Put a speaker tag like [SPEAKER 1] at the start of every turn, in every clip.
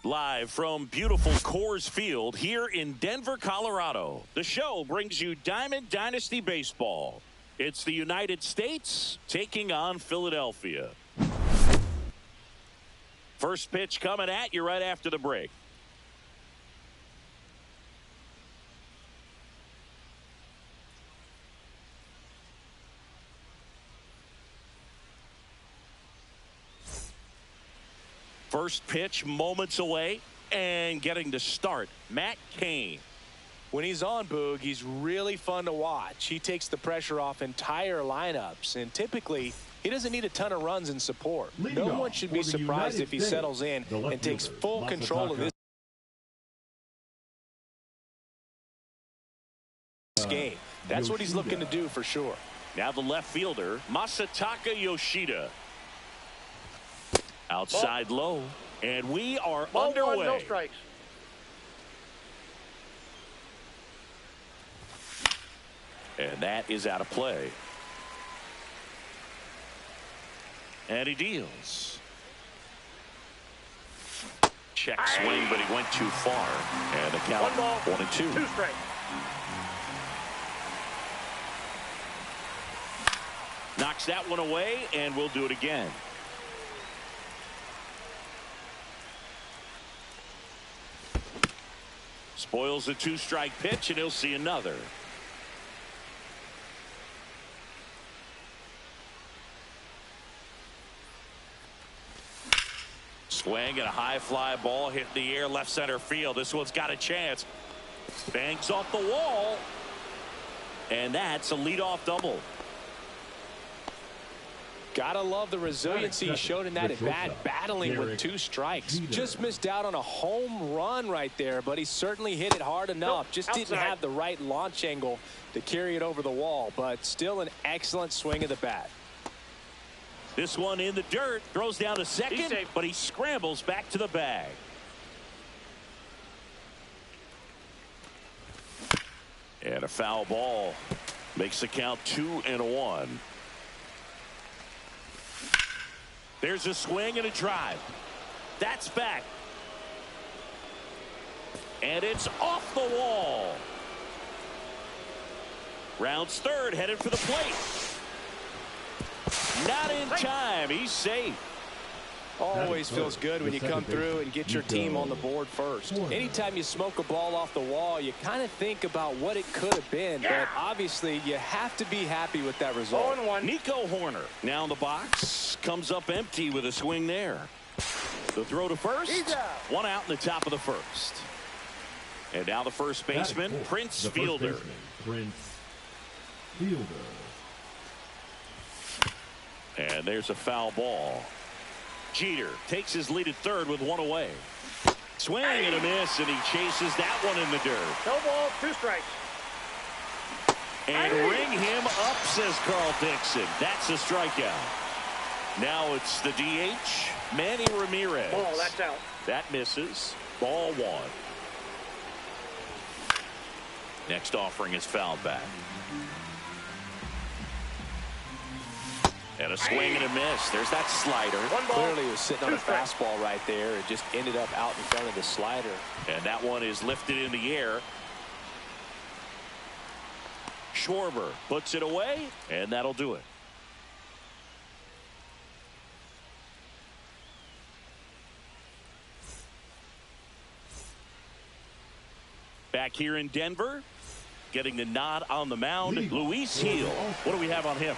[SPEAKER 1] Live from beautiful Coors Field here in Denver, Colorado, the show brings you Diamond Dynasty Baseball. It's the United States taking on Philadelphia. First pitch coming at you right after the break. First pitch moments away and getting to start, Matt Cain.
[SPEAKER 2] When he's on, Boog, he's really fun to watch. He takes the pressure off entire lineups, and typically he doesn't need a ton of runs in support. No one should be surprised if he settles in and takes full control of this game. That's what he's looking to do for sure.
[SPEAKER 1] Now the left fielder, Masataka Yoshida. Outside low, and we are underway.
[SPEAKER 3] No strikes.
[SPEAKER 1] And that is out of play. And he deals. Check swing, but he went too far. And the count 1-2.
[SPEAKER 3] 2 strikes.
[SPEAKER 1] Knocks that one away, and we'll do it again. Spoils the 2-strike pitch, and he'll see another. Swing and a high fly ball hit the air left center field. This one's got a chance. Bangs off the wall. And that's a leadoff double.
[SPEAKER 2] Gotta love the resiliency he showed in that at bat, battling with 2 strikes. Just missed out on a home run right there, but he certainly hit it hard enough. Just didn't have the right launch angle to carry it over the wall, but still an excellent swing of the bat.
[SPEAKER 1] This one in the dirt, throws down to second, but he scrambles back to the bag. And a foul ball makes the count 2-1. There's a swing and a drive. That's back. And it's off the wall. Rounds third, headed for the plate. Not in time. He's safe.
[SPEAKER 2] Always feels good when you come through and get your team on the board first. Anytime you smoke a ball off the wall, you kind of think about what it could have been, but obviously you have to be happy with that result.
[SPEAKER 3] 0-1.
[SPEAKER 1] Nico Horner now in the box, comes up empty with a swing there. The throw to first, 1 out in the top of the first. And now the first baseman, Prince Fielder. And there's a foul ball. Jeter takes his lead at third with 1 away. Swing and a miss, and he chases that one in the dirt.
[SPEAKER 3] No ball, 2 strikes.
[SPEAKER 1] And ring him up, says Carl Dixon. That's a strikeout. Now it's the DH, Manny Ramirez.
[SPEAKER 3] Ball, that's out.
[SPEAKER 1] That misses. Ball 1. Next offering is fouled back. And a swing and a miss. There's that slider.
[SPEAKER 2] Clearly he was sitting on a fastball right there. It just ended up out in front of the slider.
[SPEAKER 1] And that one is lifted in the air. Schwarber puts it away, and that'll do it. Back here in Denver, getting the nod on the mound, Luis Gil. What do we have on him?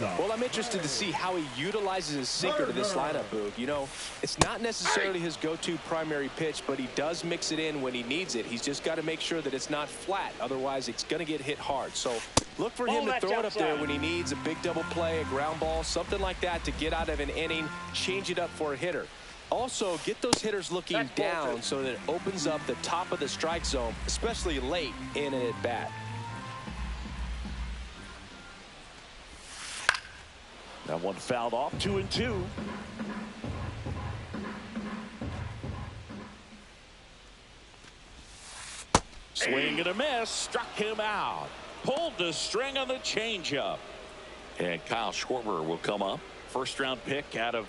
[SPEAKER 2] Well, I'm interested to see how he utilizes his sinker to this lineup, Boog. You know, it's not necessarily his go-to primary pitch, but he does mix it in when he needs it. He's just got to make sure that it's not flat. Otherwise, it's going to get hit hard. So look for him to throw it up there when he needs a big double play, a ground ball, something like that to get out of an inning, change it up for a hitter. Also, get those hitters looking down so that it opens up the top of the strike zone, especially late in an at-bat.
[SPEAKER 1] That one fouled off, 2-2. Swing and a miss, struck him out. Pulled the string on the changeup. And Kyle Schwarber will come up. First round pick out of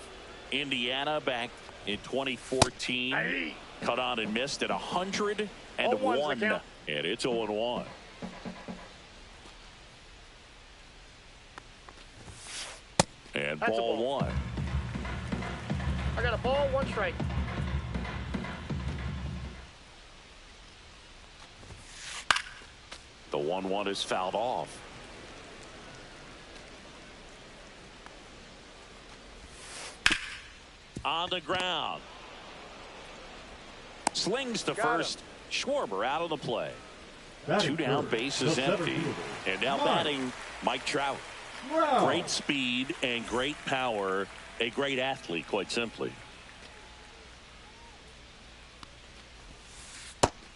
[SPEAKER 1] Indiana back in 2014. Cut on and missed at 101. And it's 0-1. And
[SPEAKER 3] That's
[SPEAKER 1] ball
[SPEAKER 3] ball.
[SPEAKER 1] 1.
[SPEAKER 3] I got a ball, 1 strike.
[SPEAKER 1] The 1-1 is fouled off. On the ground. Slings to first. Schwarber out of the play. 2 down, bases empty. And now batting Mike Trout. Great speed and great power. A great athlete, quite simply.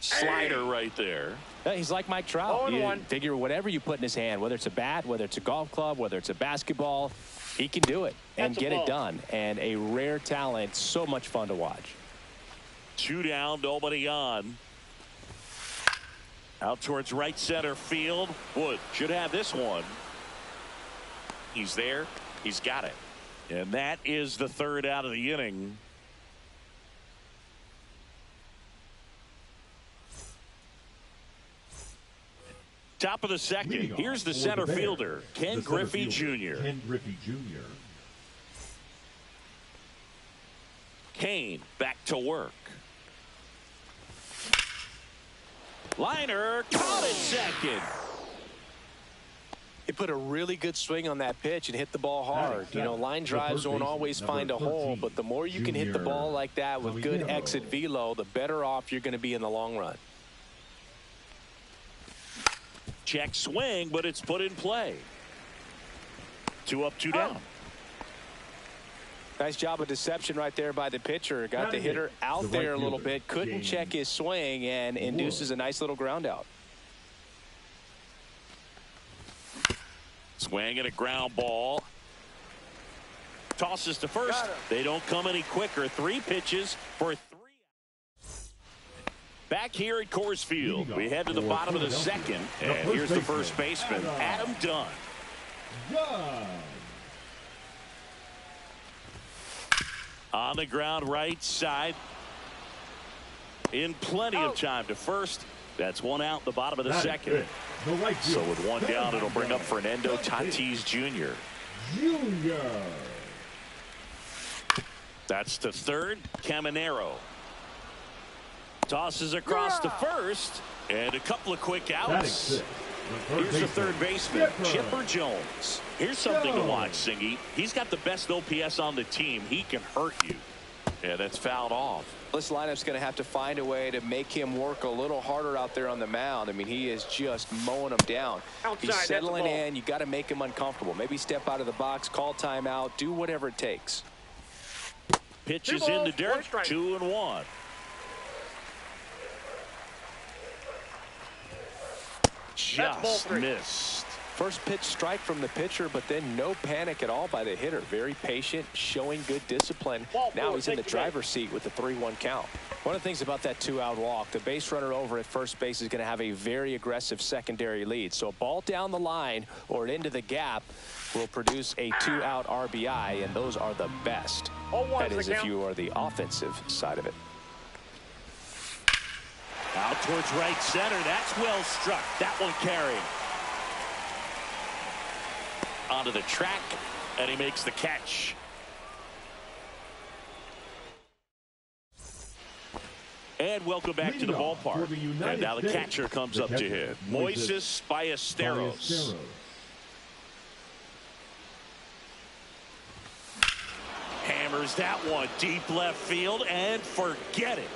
[SPEAKER 1] Slider right there.
[SPEAKER 2] He's like Mike Trout. You figure whatever you put in his hand, whether it's a bat, whether it's a golf club, whether it's a basketball, he can do it and get it done. And a rare talent, so much fun to watch.
[SPEAKER 1] 2 down, nobody on. Out towards right center field. Wood should have this one. He's there. He's got it. And that is the 3rd out of the inning. Top of the 2nd. Here's the center fielder, Ken Griffey Jr. Kane back to work. Liner caught at second.
[SPEAKER 2] He put a really good swing on that pitch and hit the ball hard. You know, line drives don't always find a hole, but the more you can hit the ball like that with good exit velo, the better off you're going to be in the long run.
[SPEAKER 1] Check swing, but it's put in play. 2 up, 2 down.
[SPEAKER 2] Nice job of deception right there by the pitcher. Got the hitter out there a little bit. Couldn't check his swing and induces a nice little ground out.
[SPEAKER 1] Swing and a ground ball. Tosses to first. They don't come any quicker. 3 pitches for 3. Back here at Coors Field, we head to the bottom of the 2nd, and here's the first baseman, Adam Dunn. On the ground, right side. In plenty of time to first. That's 1 out, the bottom of the 2nd. So with 1 down, it'll bring up Fernando Tatis Jr. That's to 3rd, Caminero. Tosses across to first, and a couple of quick outs. Here's the 3rd baseman, Chipper Jones. Here's something to watch, Singy. He's got the best OPS on the team. He can hurt you. Yeah, that's fouled off.
[SPEAKER 2] This lineup's going to have to find a way to make him work a little harder out there on the mound. I mean, he is just mowing them down. He's settling in. You got to make him uncomfortable. Maybe step out of the box, call timeout, do whatever it takes.
[SPEAKER 1] Pitch is in the dirt, 2-1. Just missed.
[SPEAKER 2] First pitch strike from the pitcher, but then no panic at all by the hitter. Very patient, showing good discipline. Now he's in the driver's seat with the 3-1 count. One of the things about that 2-out walk, the base runner over at first base is going to have a very aggressive secondary lead. So a ball down the line or into the gap will produce a 2-out RBI, and those are the best. That is if you are the offensive side of it.
[SPEAKER 1] Out towards right center. That's well struck. That one carried. Onto the track, and he makes the catch. And welcome back to the ballpark. And now the catcher comes up to hit. Moises Ballesteros. Hammers that one deep left field, and forget it.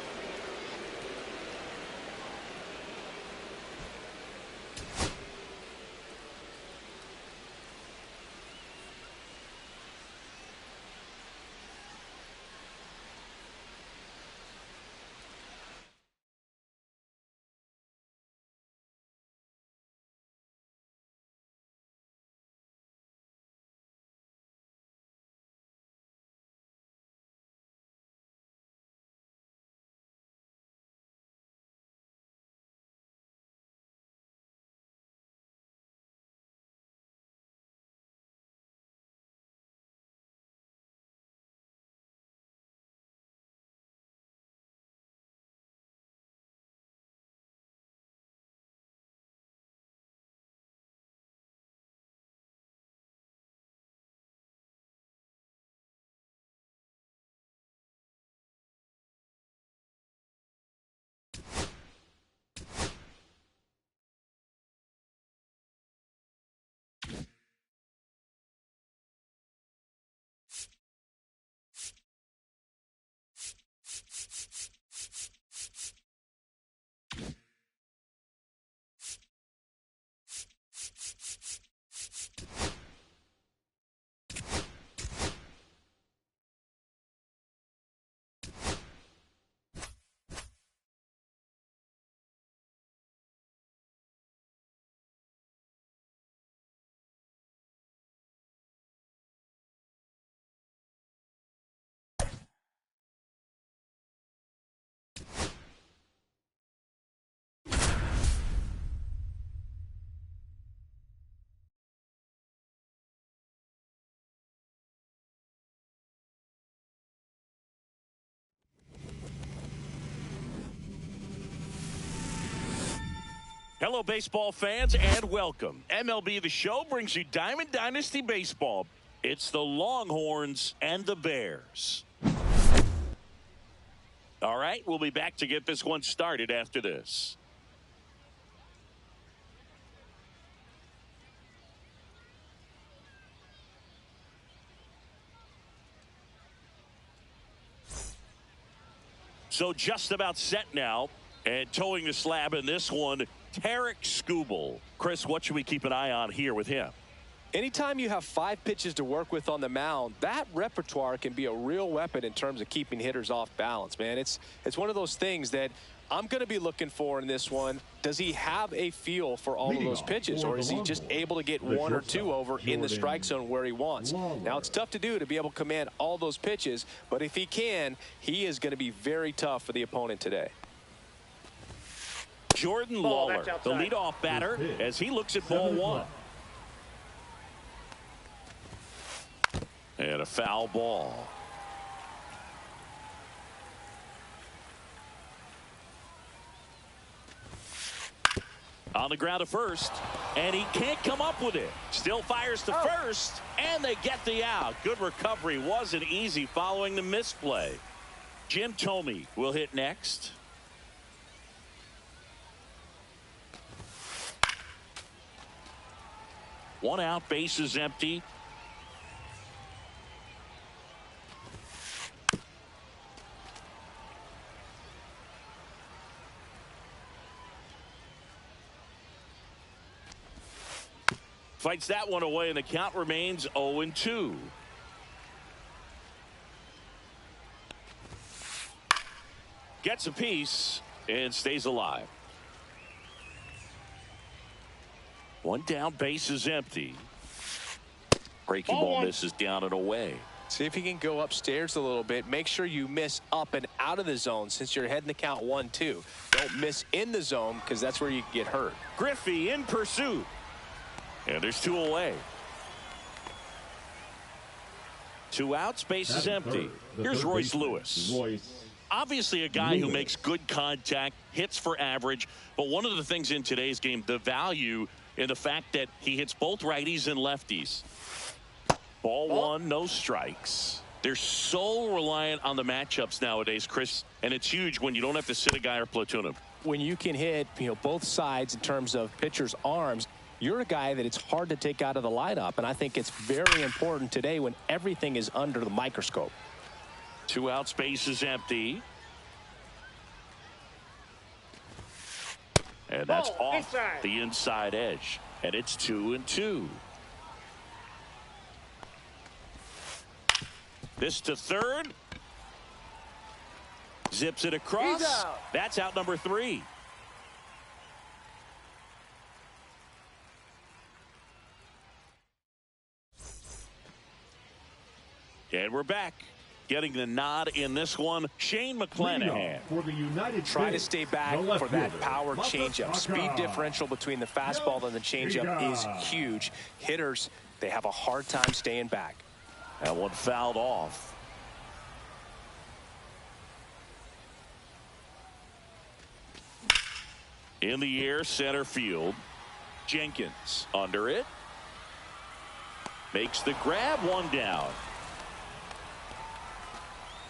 [SPEAKER 1] Hello, baseball fans, and welcome. MLB The Show brings you Diamond Dynasty Baseball. It's the Longhorns and the Bears. All right, we'll be back to get this one started after this. So just about set now, and towing the slab in this one, Tarek Skubal. Chris, what should we keep an eye on here with him?
[SPEAKER 2] Anytime you have 5 pitches to work with on the mound, that repertoire can be a real weapon in terms of keeping hitters off balance, man. It's one of those things that I'm going to be looking for in this one. Does he have a feel for all of those pitches, or is he just able to get 1 or 2 over in the strike zone where he wants? Now, it's tough to do to be able to command all those pitches, but if he can, he is going to be very tough for the opponent today.
[SPEAKER 1] Jordan Lawler, the leadoff batter, as he looks at ball 1. And a foul ball. On the ground to first, and he can't come up with it. Still fires to first, and they get the out. Good recovery. Wasn't easy following the misplay. Jim Thome will hit next. One out, bases empty. Fights that one away, and the count remains 0-2. Gets a piece and stays alive. One down, base is empty. Breaking ball misses down and away.
[SPEAKER 2] See if he can go upstairs a little bit. Make sure you miss up and out of the zone since you're heading the count 1-2. Don't miss in the zone because that's where you get hurt.
[SPEAKER 1] Griffey in pursuit. And there's 2 away. 2 outs, base is empty. Here's Royce Lewis. Obviously a guy who makes good contact, hits for average, but one of the things in today's game, the value in the fact that he hits both righties and lefties. Ball 1, no strikes. They're so reliant on the matchups nowadays, Chris, and it's huge when you don't have to sit a guy or platoon him.
[SPEAKER 2] When you can hit, both sides in terms of pitchers' arms, you're a guy that it's hard to take out of the lineup, and I think it's very important today when everything is under the microscope.
[SPEAKER 1] 2 outs, base is empty. And that's off the inside edge. And it's 2-2. This to third. Zips it across. That's out number 3. And we're back. Getting the nod in this one, Shane McClanahan.
[SPEAKER 4] For the United
[SPEAKER 2] Try to
[SPEAKER 4] States,
[SPEAKER 2] stay back for that power changeup. Speed differential between the fastball and the changeup is huge. Hitters, they have a hard time staying back.
[SPEAKER 1] That one fouled off. In the air, center field. Jenkins under it. Makes the grab, 1 down.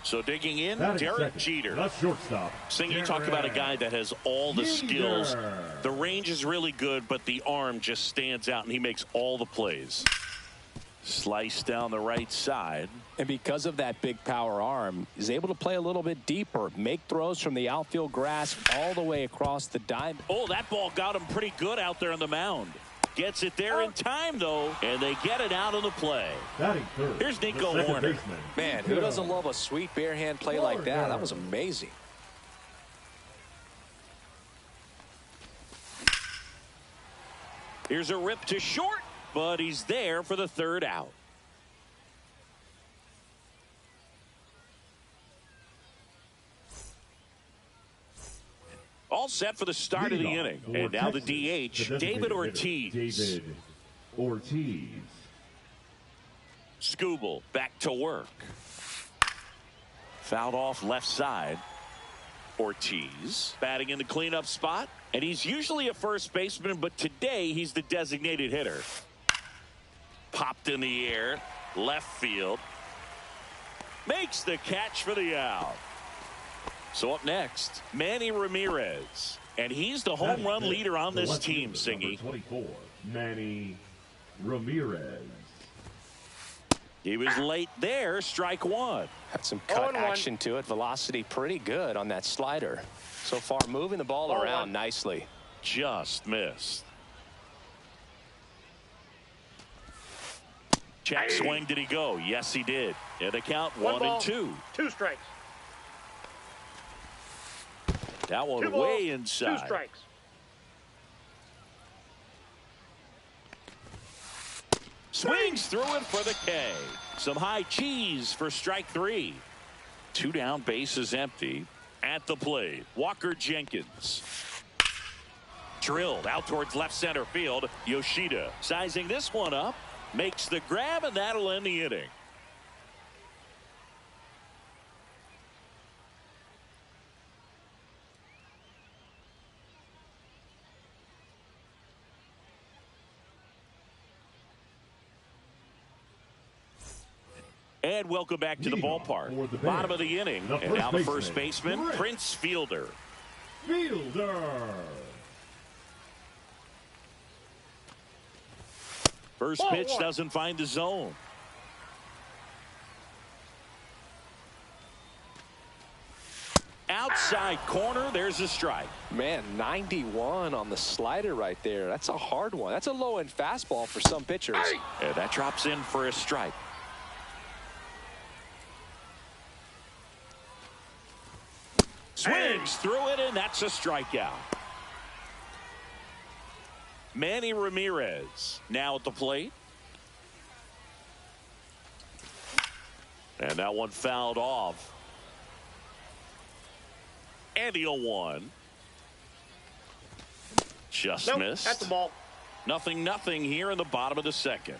[SPEAKER 1] So digging in, Derek Jeter.
[SPEAKER 4] The shortstop.
[SPEAKER 1] Sing, you talk about a guy that has all the skills. The range is really good, but the arm just stands out, and he makes all the plays. Slice down the right side.
[SPEAKER 2] And because of that big power arm, he's able to play a little bit deeper, make throws from the outfield grass all the way across the diamond.
[SPEAKER 1] Oh, that ball got him pretty good out there on the mound. Gets it there in time, though, and they get it out of the play. Here's Nico Warner.
[SPEAKER 2] Man, who doesn't love a sweet bare hand play like that? That was amazing.
[SPEAKER 1] Here's a rip to short, but he's there for the 3rd out. All set for the start of the inning. And now the DH, David Ortiz. Skubal back to work. Fouled off left side. Ortiz batting in the cleanup spot, and he's usually a first baseman, but today he's the designated hitter. Popped in the air, left field, makes the catch for the out. So up next, Manny Ramirez, and he's the home run leader on this team, Singy.
[SPEAKER 4] 24, Manny Ramirez.
[SPEAKER 1] He was late there, strike one.
[SPEAKER 2] Had some cut action to it. Velocity pretty good on that slider. So far moving the ball around nicely.
[SPEAKER 1] Just missed. Check swing, did he go? Yes, he did. And the count 1-2.
[SPEAKER 3] 2 strikes.
[SPEAKER 1] That one way inside.
[SPEAKER 3] 2 strikes.
[SPEAKER 1] Swings through it for the K. Some high cheese for strike 3. 2 down, base is empty. At the plate, Walker Jenkins. Drilled out towards left center field. Yoshida sizing this one up. Makes the grab, and that'll end the inning. And welcome back to the ballpark. Bottom of the inning. And now the first baseman, Prince Fielder. First pitch doesn't find the zone. Outside corner, there's a strike.
[SPEAKER 2] Man, 91 on the slider right there. That's a hard one. That's a low-end fastball for some pitchers.
[SPEAKER 1] And that drops in for a strike. Swings through it, and that's a strikeout. Manny Ramirez now at the plate. And that one fouled off. And the 0-1. Just missed.
[SPEAKER 3] That's the ball.
[SPEAKER 1] 0-0 here in the bottom of the second.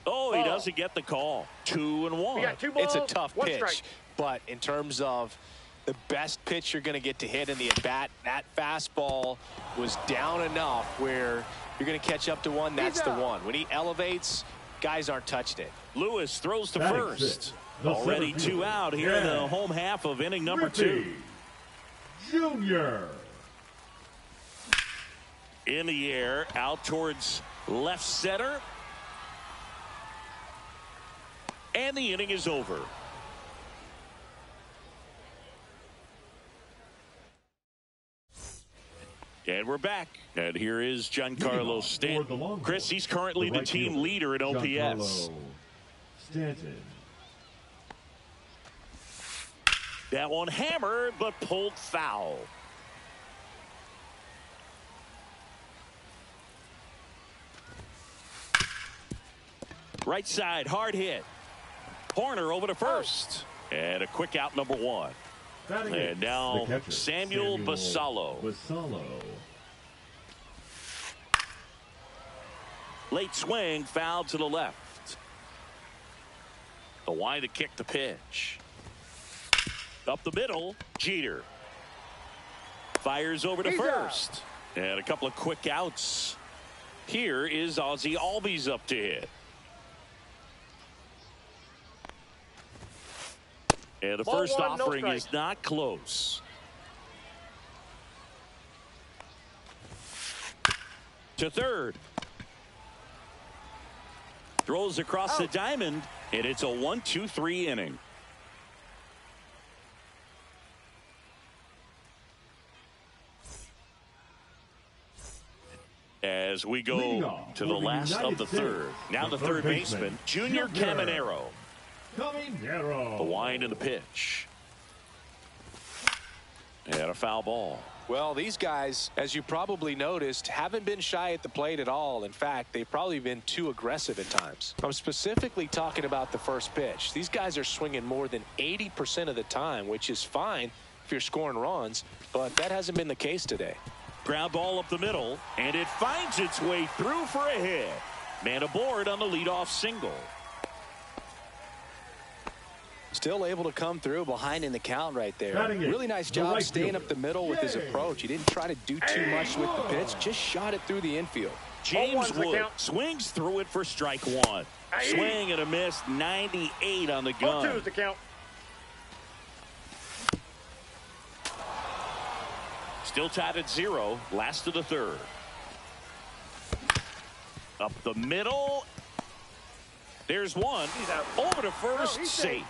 [SPEAKER 1] Oh, he doesn't get the call. 2-1.
[SPEAKER 3] We got 2 balls,
[SPEAKER 2] it's a tough
[SPEAKER 3] 1
[SPEAKER 2] pitch,
[SPEAKER 3] strike.
[SPEAKER 2] but in terms of the best pitch you're going to get to hit in the at-bat, that fastball was down enough where you're going to catch up to one. That's the one. When he elevates, guys aren't touching it.
[SPEAKER 1] Lewis throws to first. Already 2 out here in the home half of inning number 2.
[SPEAKER 4] Junior.
[SPEAKER 1] In the air, out towards left center. And the inning is over. And we're back. And here is Giancarlo Stanton. Chris, he's currently the team leader in OPS.
[SPEAKER 4] Stanton.
[SPEAKER 1] That one hammered, but pulled foul. Right side, hard hit. Horner over to first. And a quick out, number 1. And now Samuel Basallo. Late swing, foul to the left. The wind to kick the pitch. Up the middle, Jeter. Fires over to first. And a couple of quick outs. Here is Ozzie Albies up to hit. And the first offering is not close. To third. Throws across the diamond, and it's a 1-2-3 inning. As we go to the last of the third. Now the third baseman, Junior Caminero. The wind and the pitch. And a foul ball.
[SPEAKER 2] Well, these guys, as you probably noticed, haven't been shy at the plate at all. In fact, they've probably been too aggressive at times. I'm specifically talking about the first pitch. These guys are swinging more than 80% of the time, which is fine if you're scoring runs, but that hasn't been the case today.
[SPEAKER 1] Ground ball up the middle, and it finds its way through for a hit. Man aboard on the leadoff single.
[SPEAKER 2] Still able to come through behind in the count right there. Really nice
[SPEAKER 4] the
[SPEAKER 2] job
[SPEAKER 4] right
[SPEAKER 2] staying
[SPEAKER 4] fielder,
[SPEAKER 2] up the middle with his approach. He didn't try to do too much with the pitch, just shot it through the infield.
[SPEAKER 1] James Wood swings through it for strike one. Swing and a miss, 98 on the gun.
[SPEAKER 3] 0-2 is the count.
[SPEAKER 1] Still tied at 0, last of the third. Up the middle. There's one. Over to first,
[SPEAKER 3] he's
[SPEAKER 1] safe.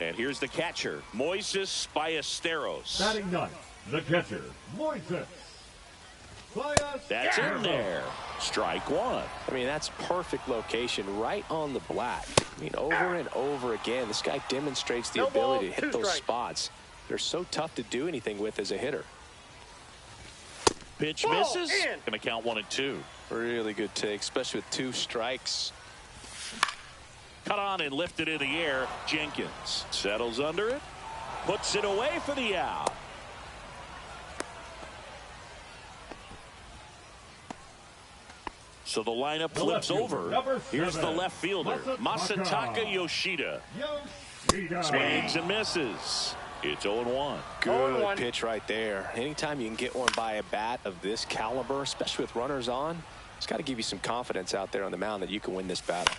[SPEAKER 1] And here's the catcher, Moises Ballesteros.
[SPEAKER 4] Batting ninth, the catcher, Moises Ballesteros.
[SPEAKER 1] That's in there. Strike one.
[SPEAKER 2] I mean, that's perfect location right on the black. I mean, over and over again, this guy demonstrates the ability to hit those spots. They're so tough to do anything with as a hitter.
[SPEAKER 1] Pitch misses. Gonna count 1 and 2.
[SPEAKER 2] Really good take, especially with 2 strikes.
[SPEAKER 1] Cut on and lifted in the air. Jenkins settles under it. Puts it away for the out. So the lineup flips over. Here's the left fielder, Masataka Yoshida. Swings and misses. It's 0-1.
[SPEAKER 2] Good pitch right there. Anytime you can get one by a bat of this caliber, especially with runners on, it's got to give you some confidence out there on the mound that you can win this battle.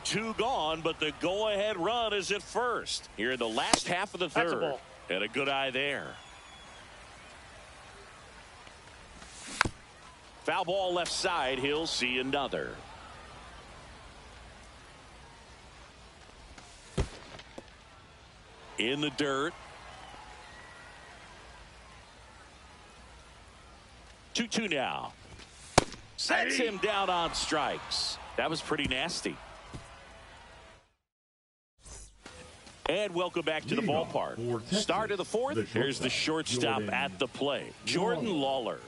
[SPEAKER 1] 2 gone, but the go-ahead run is at first. Here in the last half of the third.
[SPEAKER 3] That's a ball.
[SPEAKER 1] And a good eye there. Foul ball left side. He'll see another. In the dirt. 2-2 now. Sets him down on strikes. That was pretty nasty. And welcome back to the ballpark. Start of the fourth. Here's the shortstop at the plate, Jordan Lawler.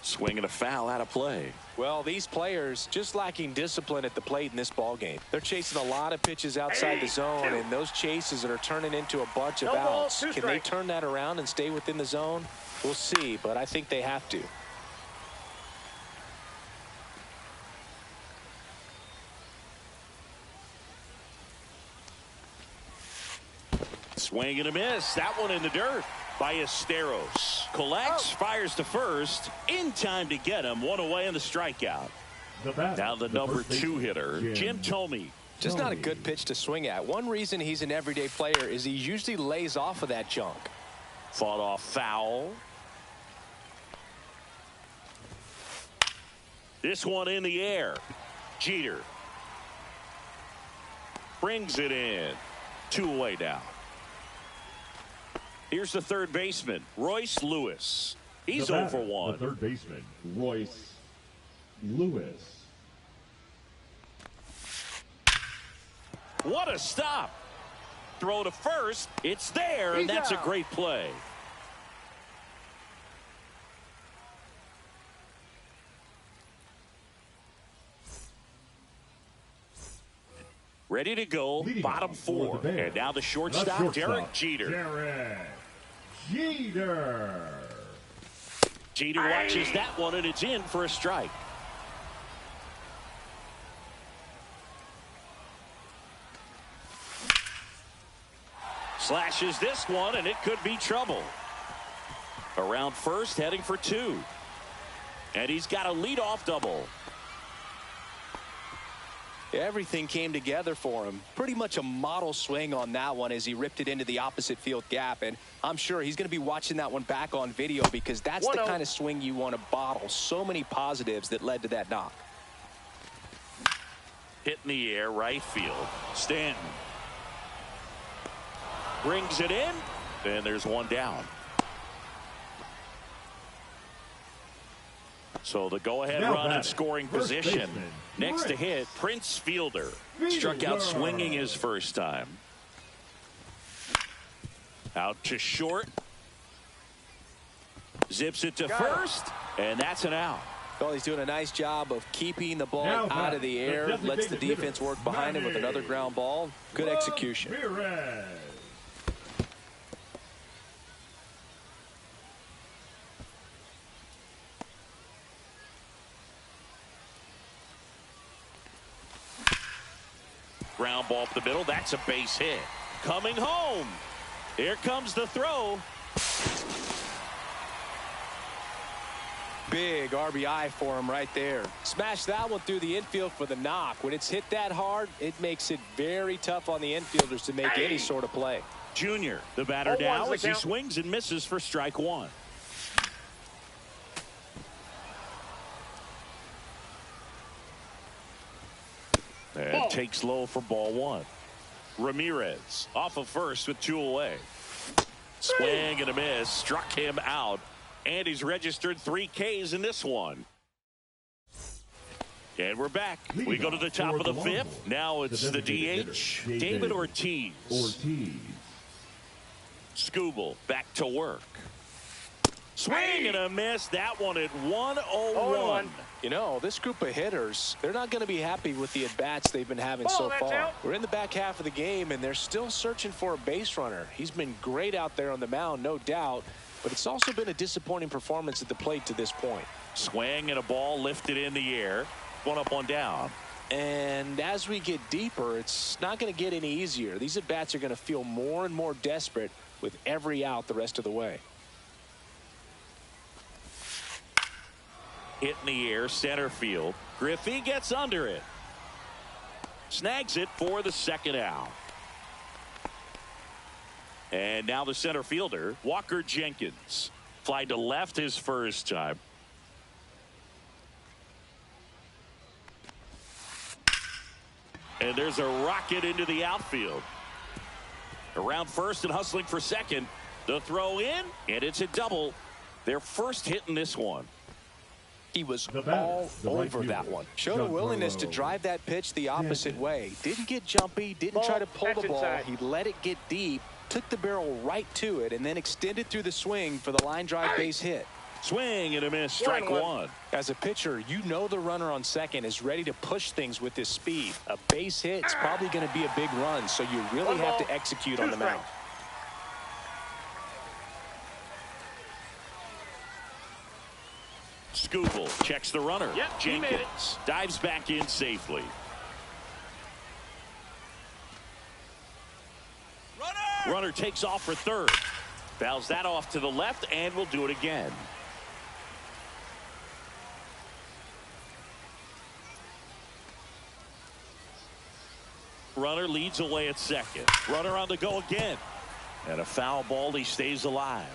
[SPEAKER 1] Swinging a foul out of play.
[SPEAKER 2] Well, these players just lacking discipline at the plate in this ball game. They're chasing a lot of pitches outside the zone, and those chases that are turning into a bunch of outs. Can they turn that around and stay within the zone? We'll see, but I think they have to.
[SPEAKER 1] Swing and a miss. That one in the dirt. Ballesteros collects, fires to first. In time to get him. One away in the strikeout. Now the number 2 hitter, Jim Thome.
[SPEAKER 2] Just not a good pitch to swing at. One reason he's an everyday player is he usually lays off of that junk.
[SPEAKER 1] Fought off foul. This one in the air. Jeter brings it in. 2 away now. Here's the third baseman, Royce Lewis. He's 0 for 1.
[SPEAKER 4] The third baseman, Royce Lewis.
[SPEAKER 1] What a stop. Throw to first. It's there, and that's a great play. Ready to go, bottom 4. And now the shortstop, Derek Jeter. Jeter watches that one, and it's in for a strike. Slashes this one, and it could be trouble. Around first, heading for 2. And he's got a leadoff double.
[SPEAKER 2] Everything came together for him. Pretty much a model swing on that one as he ripped it into the opposite field gap. And I'm sure he's going to be watching that one back on video because that's the kind of swing you want to bottle. So many positives that led to that knock.
[SPEAKER 1] Hit in the air, right field. Stanton brings it in, and there's one down. So the go-ahead run in scoring position. Next to hit, Prince Fielder. Struck out swinging his first time. Out to short. Zips it to first, and that's an out.
[SPEAKER 2] Well, he's doing a nice job of keeping the ball out of the air. Lets the defense work behind him with another ground ball. Good execution.
[SPEAKER 1] Ground ball up the middle. That's a base hit. Coming home. Here comes the throw.
[SPEAKER 2] Big RBI for him right there. Smash that one through the infield for the knock. When it's hit that hard, it makes it very tough on the infielders to make any sort of play.
[SPEAKER 1] Junior, the batter now as he swings and misses for strike one. And takes low for ball one. Ramirez off of first with 2 away. Swing and a miss. Struck him out. And he's registered 3 Ks in this one. And we're back. We go to the top of the 5th. Now it's the DH, David Ortiz. Skubal back to work. Swing and a miss. That one at 1-0-1.
[SPEAKER 2] You know, this group of hitters, they're not going to be happy with the at-bats they've been having so far. We're in the back half of the game, and they're still searching for a base runner. He's been great out there on the mound, no doubt, but it's also been a disappointing performance at the plate to this point.
[SPEAKER 1] Swing and a ball lifted in the air. 1 up, 1 down.
[SPEAKER 2] And as we get deeper, it's not going to get any easier. These at-bats are going to feel more and more desperate with every out the rest of the way.
[SPEAKER 1] Hit in the air, center field. Griffey gets under it. Snags it for the second out. And now the center fielder, Walker Jenkins. Fly to left his first time. And there's a rocket into the outfield. Around first and hustling for second. The throw in, and it's a double. Their first hit in this one.
[SPEAKER 2] He was all over that one. Showed a willingness to drive that pitch the opposite way. Didn't get jumpy, didn't try to pull the ball. He let it get deep, took the barrel right to it, and then extended through the swing for the line drive base hit.
[SPEAKER 1] Swing and a miss, strike one.
[SPEAKER 2] As a pitcher, you know the runner on second is ready to push things with his speed. A base hit is probably going to be a big run, so you really have to execute on the mound.
[SPEAKER 1] Skubal checks the runner. Jenkins dives back in safely. Runner takes off for third. Fouls that off to the left and will do it again. Runner leads away at second. Runner on the go again. And a foul ball. He stays alive.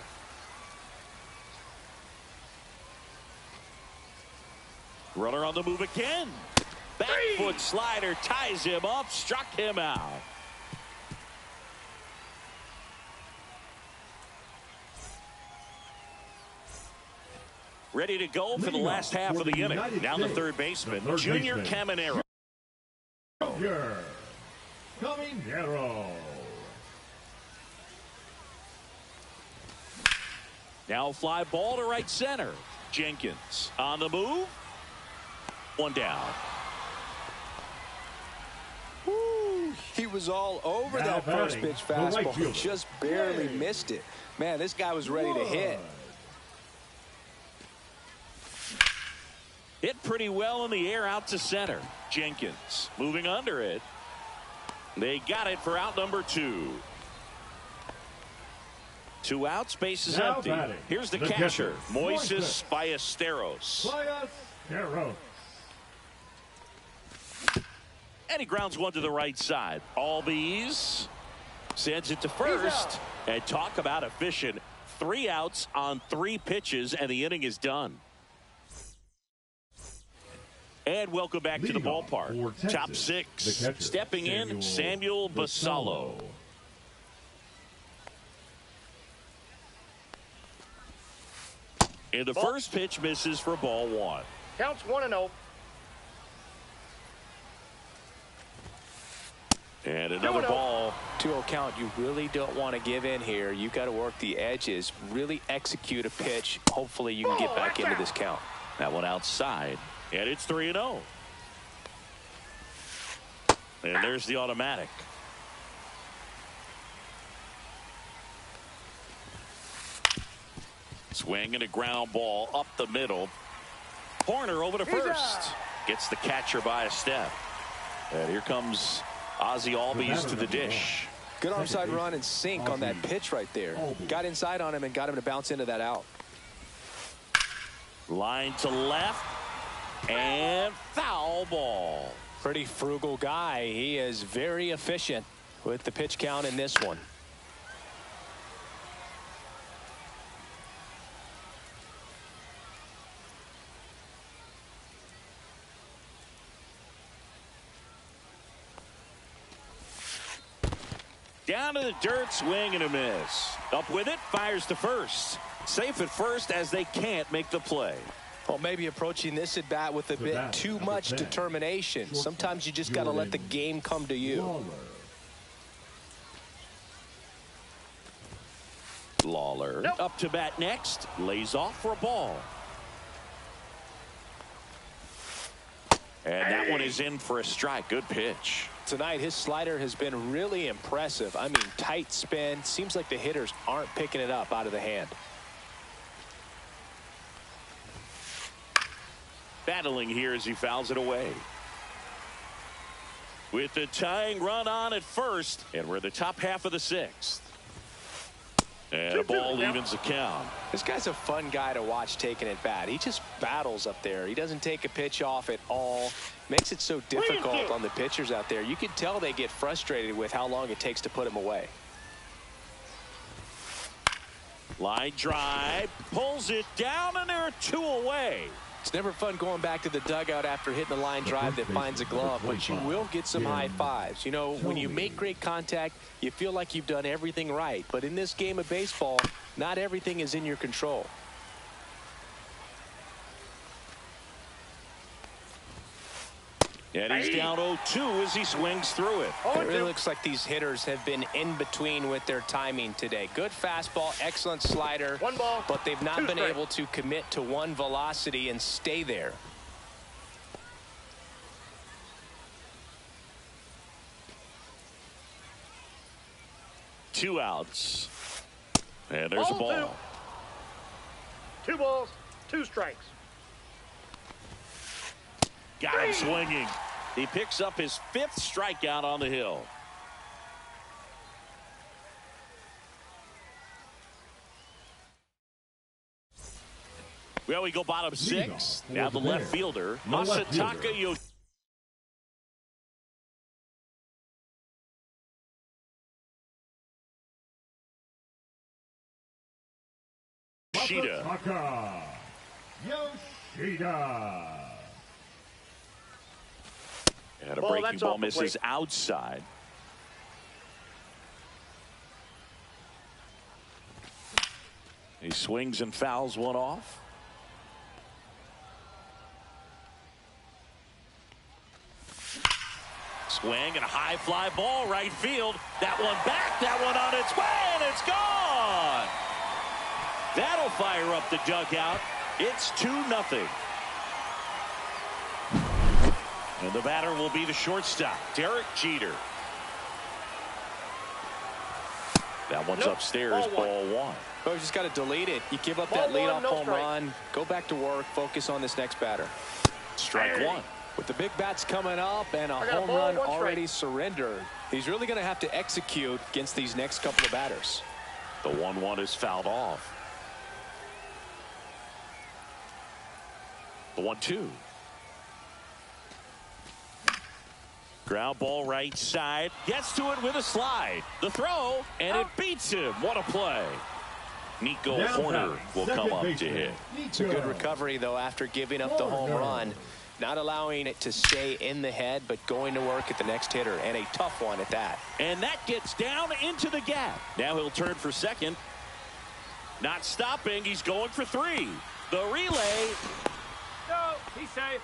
[SPEAKER 1] Runner on the move again. Back foot slider ties him up, struck him out. Ready to go for the last half of the inning. Now the third baseman, Junior Caminero. Now fly ball to right center. Jenkins on the move. 1 down.
[SPEAKER 2] Woo, he was all over that first pitch fastball. He just barely missed it. Man, this guy was ready to hit.
[SPEAKER 1] Hit pretty well in the air out to center. Jenkins moving under it. They got it for out number 2. 2 outs, base is empty. Here's the catcher, Moises Ballesteros. And he grounds one to the right side. Albies sends it to first. And talk about efficient. 3 outs on 3 pitches, and the inning is done. And welcome back to the ballpark. Top 6. Stepping in, Samuel Basallo. And the first pitch misses for ball 1.
[SPEAKER 3] Counts 1-0.
[SPEAKER 1] And another ball.
[SPEAKER 2] 2-0 count. You really don't want to give in here. You got to work the edges, really execute a pitch. Hopefully you can get back into this count.
[SPEAKER 1] That one outside, and it's 3-0. And there's the automatic. Swing and a ground ball up the middle. Horner over to first. Gets the catcher by a step. And here comes Ozzie Albies to the dish.
[SPEAKER 2] Good onside run and sink on that pitch right there. Got inside on him and got him to bounce into that out.
[SPEAKER 1] Line to left. And foul ball.
[SPEAKER 2] Pretty frugal guy. He is very efficient with the pitch count in this one.
[SPEAKER 1] Down to the dirt, swing and a miss. Up with it, fires to first. Safe at first as they can't make the play.
[SPEAKER 2] Well, maybe approaching this at bat with a bit too much determination. Sometimes you just got to let the game come to you.
[SPEAKER 1] Lawler up to bat next. Lays off for a ball. And that one is in for a strike. Good pitch.
[SPEAKER 2] Tonight, his slider has been really impressive. I mean, tight spin. Seems like the hitters aren't picking it up out of the hand.
[SPEAKER 1] Battling here as he fouls it away. With the tying run on at first, and we're the top half of the sixth. And a ball evens the count.
[SPEAKER 2] This guy's a fun guy to watch taking at bat. He just battles up there. He doesn't take a pitch off at all. Makes it so difficult on the pitchers out there. You can tell they get frustrated with how long it takes to put him away.
[SPEAKER 1] Line drive, pulls it down, and there are two away.
[SPEAKER 2] It's never fun going back to the dugout after hitting a line drive that finds a glove, but you will get some high fives. You know, when you make great contact, you feel like you've done everything right. But in this game of baseball, not everything is in your control.
[SPEAKER 1] And he's down 0-2 as he swings through it.
[SPEAKER 2] It really looks like these hitters have been in between with their timing today. Good fastball, excellent slider,
[SPEAKER 3] One ball,
[SPEAKER 2] but they've not been
[SPEAKER 3] strikes.
[SPEAKER 2] able to commit to one velocity and stay there.
[SPEAKER 1] Two outs. And there's a ball.
[SPEAKER 3] 2 balls, 2 strikes.
[SPEAKER 1] Got him swinging. He picks up his 5th strikeout on the hill. Well, we go bottom 6. Now the left fielder, Masataka Yoshida. And a breaking ball misses outside. He swings and fouls one off. Swing and a high fly ball right field. That one back, that one on its way, and it's gone. That'll fire up the dugout. It's 2-0. And the batter will be the shortstop, Derek Jeter. That one's upstairs, ball 1.
[SPEAKER 2] Oh, you just got to delete it. You give up that leadoff home run, go back to work, focus on this next batter.
[SPEAKER 1] Strike 1.
[SPEAKER 2] With the big bats coming up and a home run already surrendered, he's really going to have to execute against these next couple of batters.
[SPEAKER 1] The 1-1 is fouled off. The 1-2. Ground ball right side. Gets to it with a slide. The throw, and it beats him. What a play. Nico Horner will come up to hit.
[SPEAKER 2] It's a good recovery, though, after giving up the home run. Not allowing it to stay in the head, but going to work at the next hitter, and a tough one at that.
[SPEAKER 1] And that gets down into the gap. Now he'll turn for second. Not stopping. He's going for 3. The relay.
[SPEAKER 3] No, he's safe.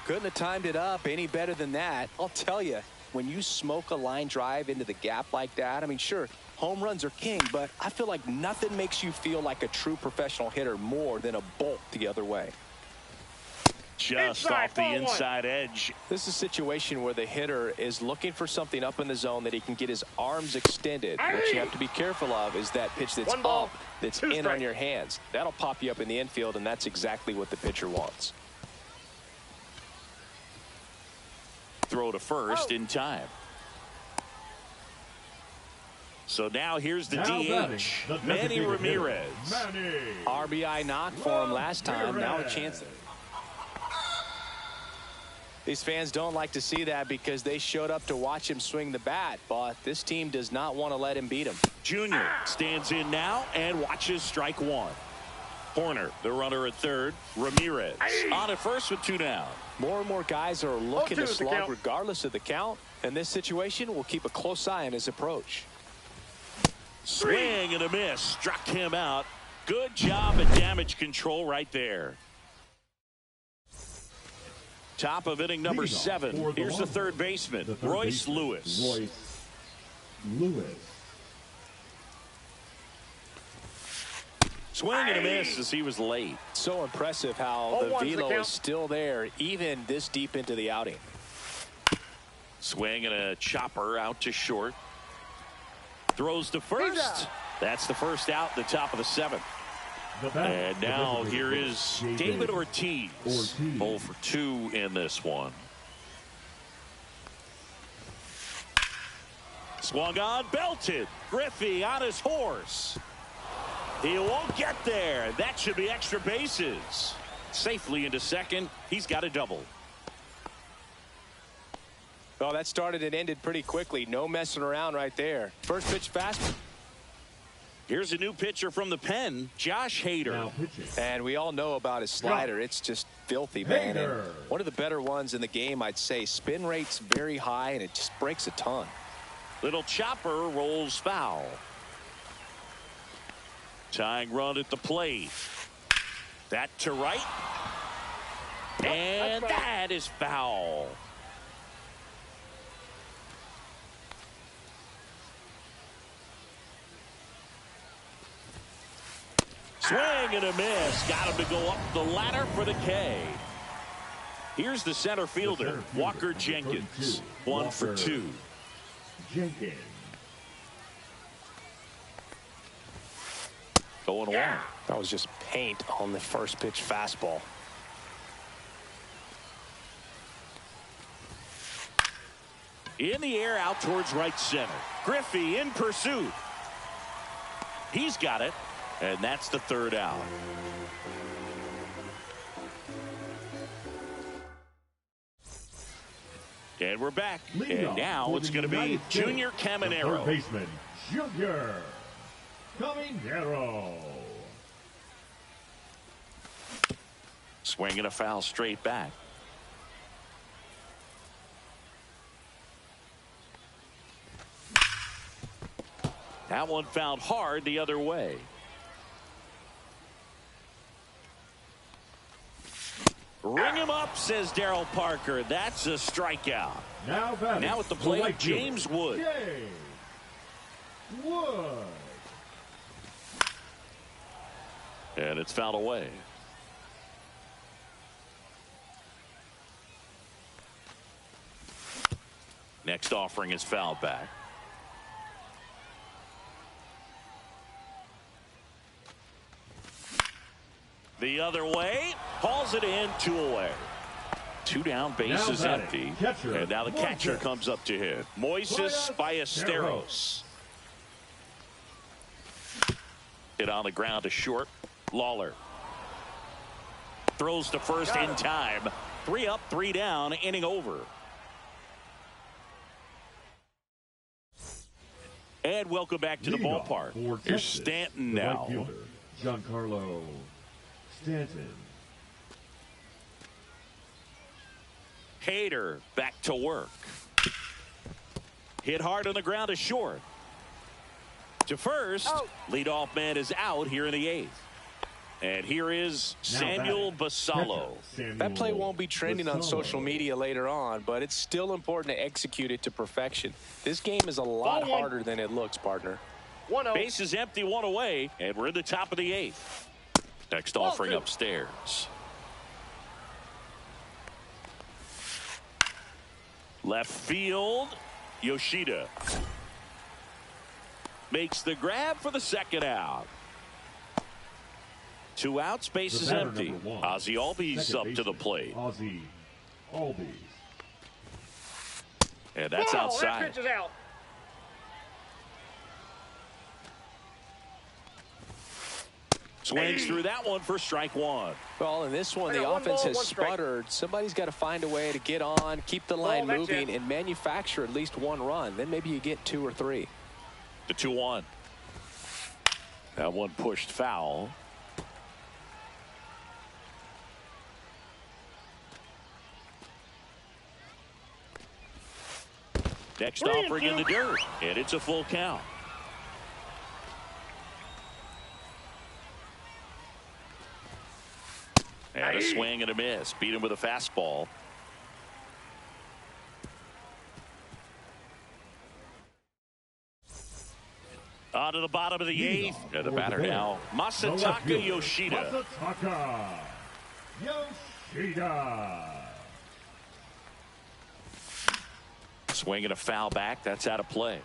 [SPEAKER 2] Couldn't have timed it up any better than that. I'll tell you, when you smoke a line drive into the gap like that, I mean, sure, home runs are king, but I feel like nothing makes you feel like a true professional hitter more than a bolt the other way.
[SPEAKER 1] Just off the inside edge.
[SPEAKER 2] This is a situation where the hitter is looking for something up in the zone that he can get his arms extended. What you have to be careful of is that pitch that's up, that's in on your hands. That'll pop you up in the infield, and that's exactly what the pitcher wants.
[SPEAKER 1] throw to first in time. So now here's the DH, Manny Ramirez.
[SPEAKER 2] RBI knock for him last time. Now a chance. These fans don't like to see that because they showed up to watch him swing the bat, but this team does not want to let him beat him.
[SPEAKER 1] Junior stands in now and watches strike one. Corner, the runner at third. Ramirez on at first with 2 down.
[SPEAKER 2] More and more guys are looking to slug regardless of the count. In this situation, we'll keep a close eye on his approach.
[SPEAKER 1] Swing and a miss. Struck him out. Good job at damage control right there. Top of inning number 7. Here's the third baseman, Royce Lewis. Swing and a miss as he was late.
[SPEAKER 2] So impressive how the velo is still there even this deep into the outing.
[SPEAKER 1] Swing and a chopper out to short. Throws to first. That's the first out, the top of the 7th. And now here is David Ortiz. 0 for 2 in this one. Swung on, belted. Griffey on his horse. He won't get there. That should be extra bases. Safely into second. He's got a double.
[SPEAKER 2] Well, that started and ended pretty quickly. No messing around right there. First pitch fast.
[SPEAKER 1] Here's a new pitcher from the pen, Josh Hader.
[SPEAKER 2] And we all know about his slider. It's just filthy, man. And one of the better ones in the game, I'd say. Spin rate's very high, and it just breaks a ton.
[SPEAKER 1] Little chopper rolls foul. Tying run at the plate. That to right. And that is foul. Swing and a miss. Got him to go up the ladder for the K. Here's the center fielder, Walker Jenkins. 1 for 2.
[SPEAKER 4] Jenkins.
[SPEAKER 1] 0-1.
[SPEAKER 2] That was just paint on the first pitch fastball.
[SPEAKER 1] In the air out towards right center. Griffey in pursuit. He's got it. And that's the third out. And we're back. And now it's going to be Junior Caminero.
[SPEAKER 4] Third baseman, Junior Caminero.
[SPEAKER 1] Swinging a foul straight back. That one fouled hard the other way. Ring him up, says Darryl Parker. That's a strikeout. Now at the plate, James Wood. And it's fouled away. Next offering is fouled back. The other way, hauls it in, 2 away. 2 down, bases empty. And now the catcher comes up to hit. Moises Ballesteros. Hit on the ground to short. Lawler. Throws to first in time. 3 up, 3 down, inning over. And welcome back to the ballpark. Here's Stanton now.
[SPEAKER 4] Giancarlo Stanton.
[SPEAKER 1] Hader back to work. Hit hard on the ground to short. To first. Leadoff man is out here in the 8th. And here is Samuel Basallo.
[SPEAKER 2] That play won't be trending on social media later on, but it's still important to execute it to perfection. This game is a lot harder than it looks, partner.
[SPEAKER 1] Base is empty, 1 away, and we're in the top of the 8th. Next offering upstairs. Left field, Yoshida makes the grab for the second out. 2 outs, base is empty. Ozzie Albies up to the plate.
[SPEAKER 4] Ozzie Albies.
[SPEAKER 1] And that's outside.
[SPEAKER 3] That pitch is out.
[SPEAKER 1] Swings through that one for strike one.
[SPEAKER 2] Well, in this one, the offense has sputtered. Somebody's got to find a way to get on, keep the line moving, and manufacture at least one run. Then maybe you get 2 or 3.
[SPEAKER 1] The 2-1. That one pushed foul. Next offering in the dirt, and it's a full count. And a swing and a miss. Beat him with a fastball. On to the bottom of the 8th. And the batter now, Masataka Yoshida.
[SPEAKER 4] Masataka Yoshida.
[SPEAKER 1] Swing and a foul back. That's out of play.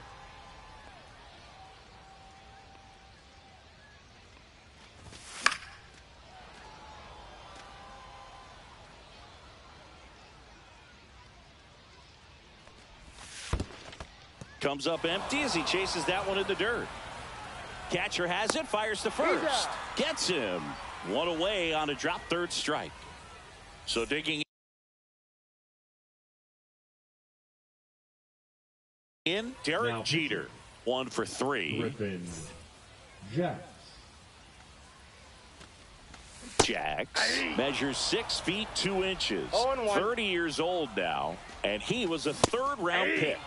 [SPEAKER 1] Comes up empty as he chases that one in the dirt. Catcher has it, fires to first. Gets him. One away on a drop third strike. So digging in, Derek Jeter. 1 for 3.
[SPEAKER 4] Griffin Jax.
[SPEAKER 1] Jax measures 6 feet 2 inches. 30 years old now, and he was a 3rd-round pick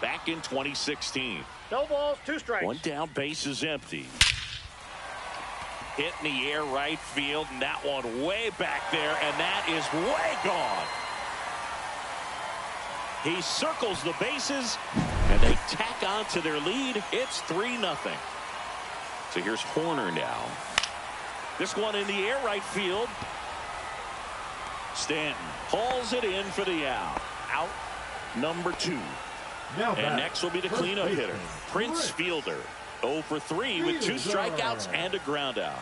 [SPEAKER 1] back in 2016.
[SPEAKER 3] No balls, 2 strikes.
[SPEAKER 1] One down, base is empty. Hit in the air right field, and that one way back there, and that is way gone. He circles the bases, and they tack on to their lead. It's 3-0. So here's Horner now. This one in the air right field. Stanton hauls it in for the out. Out number 2. And next will be the cleanup hitter, Prince Fielder. 0 for 3 with 2 strikeouts and a ground out.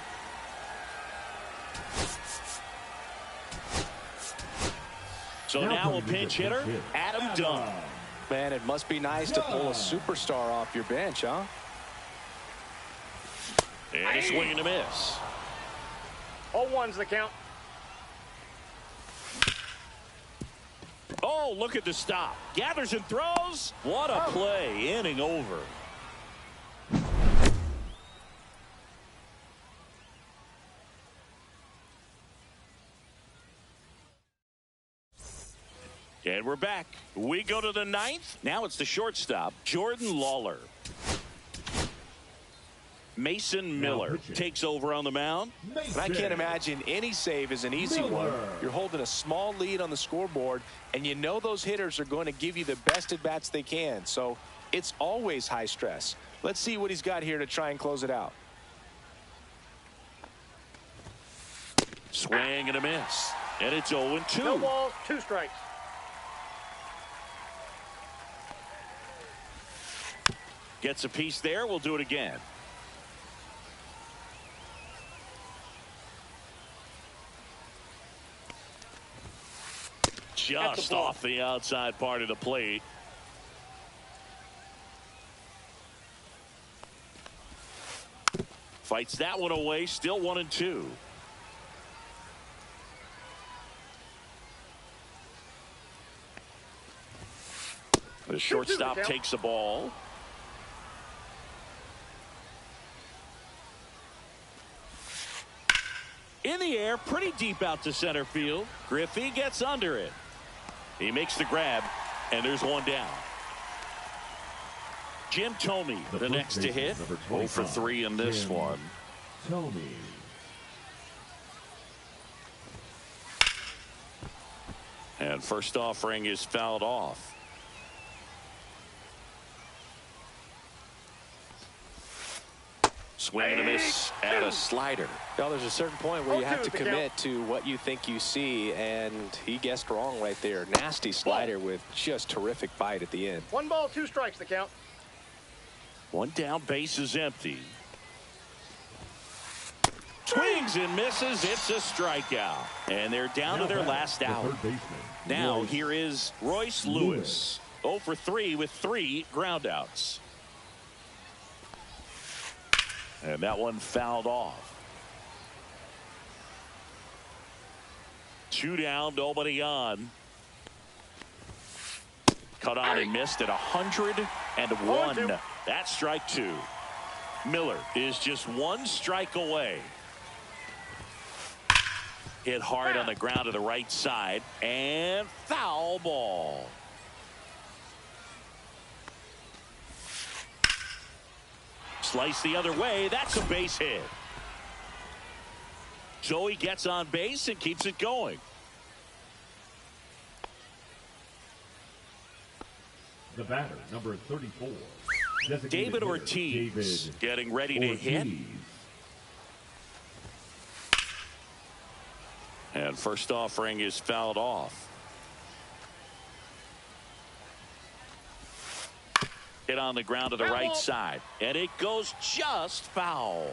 [SPEAKER 1] So now a pinch hitter, Adam Dunn.
[SPEAKER 2] Man, it must be nice to pull a superstar off your bench, huh?
[SPEAKER 1] And a swing and a miss.
[SPEAKER 3] 0-1's the count.
[SPEAKER 1] Oh, look at the stop. Gathers and throws. What a play. Inning over. And we're back. We go to the 9th. Now it's the shortstop, Jordan Lawler. Mason Miller takes over on the mound.
[SPEAKER 2] And I can't imagine any save is an easy one. You're holding a small lead on the scoreboard, and you know those hitters are going to give you the best at-bats they can. So it's always high stress. Let's see what he's got here to try and close it out.
[SPEAKER 1] Swing and a miss. And it's 0-2.
[SPEAKER 3] No balls, 2 strikes.
[SPEAKER 1] Gets a piece there. We'll do it again. Just off the outside part of the plate. Fights that one away. Still 1-2. The shortstop takes the ball. In the air, pretty deep out to center field. Griffey gets under it. He makes the grab, and there's one down. Jim Thome, the next to hit. 0 for 3 in this one.
[SPEAKER 4] Thome.
[SPEAKER 1] And first offering is fouled off. Swing and a miss at a slider.
[SPEAKER 2] Well, there's a certain point where you have to commit to what you think you see, and he guessed wrong right there. Nasty slider with just terrific bite at the end.
[SPEAKER 3] 1 ball, 2 strikes the count.
[SPEAKER 1] One down, base is empty. Swings and misses. It's a strikeout. And they're down to their last out. Now here is Royce Lewis. 0 for 3 with 3 groundouts. And that one fouled off. 2 down, nobody on. Cut on and missed at 101. That's strike 2. Miller is just 1 strike away. Hit hard on the ground to the right side, and foul ball. Slice the other way. That's a base hit. So he gets on base and keeps it going.
[SPEAKER 4] The batter, number 34.
[SPEAKER 1] David Ortiz getting ready to hit. And first offering is fouled off. Hit on the ground to the right side. And it goes just foul.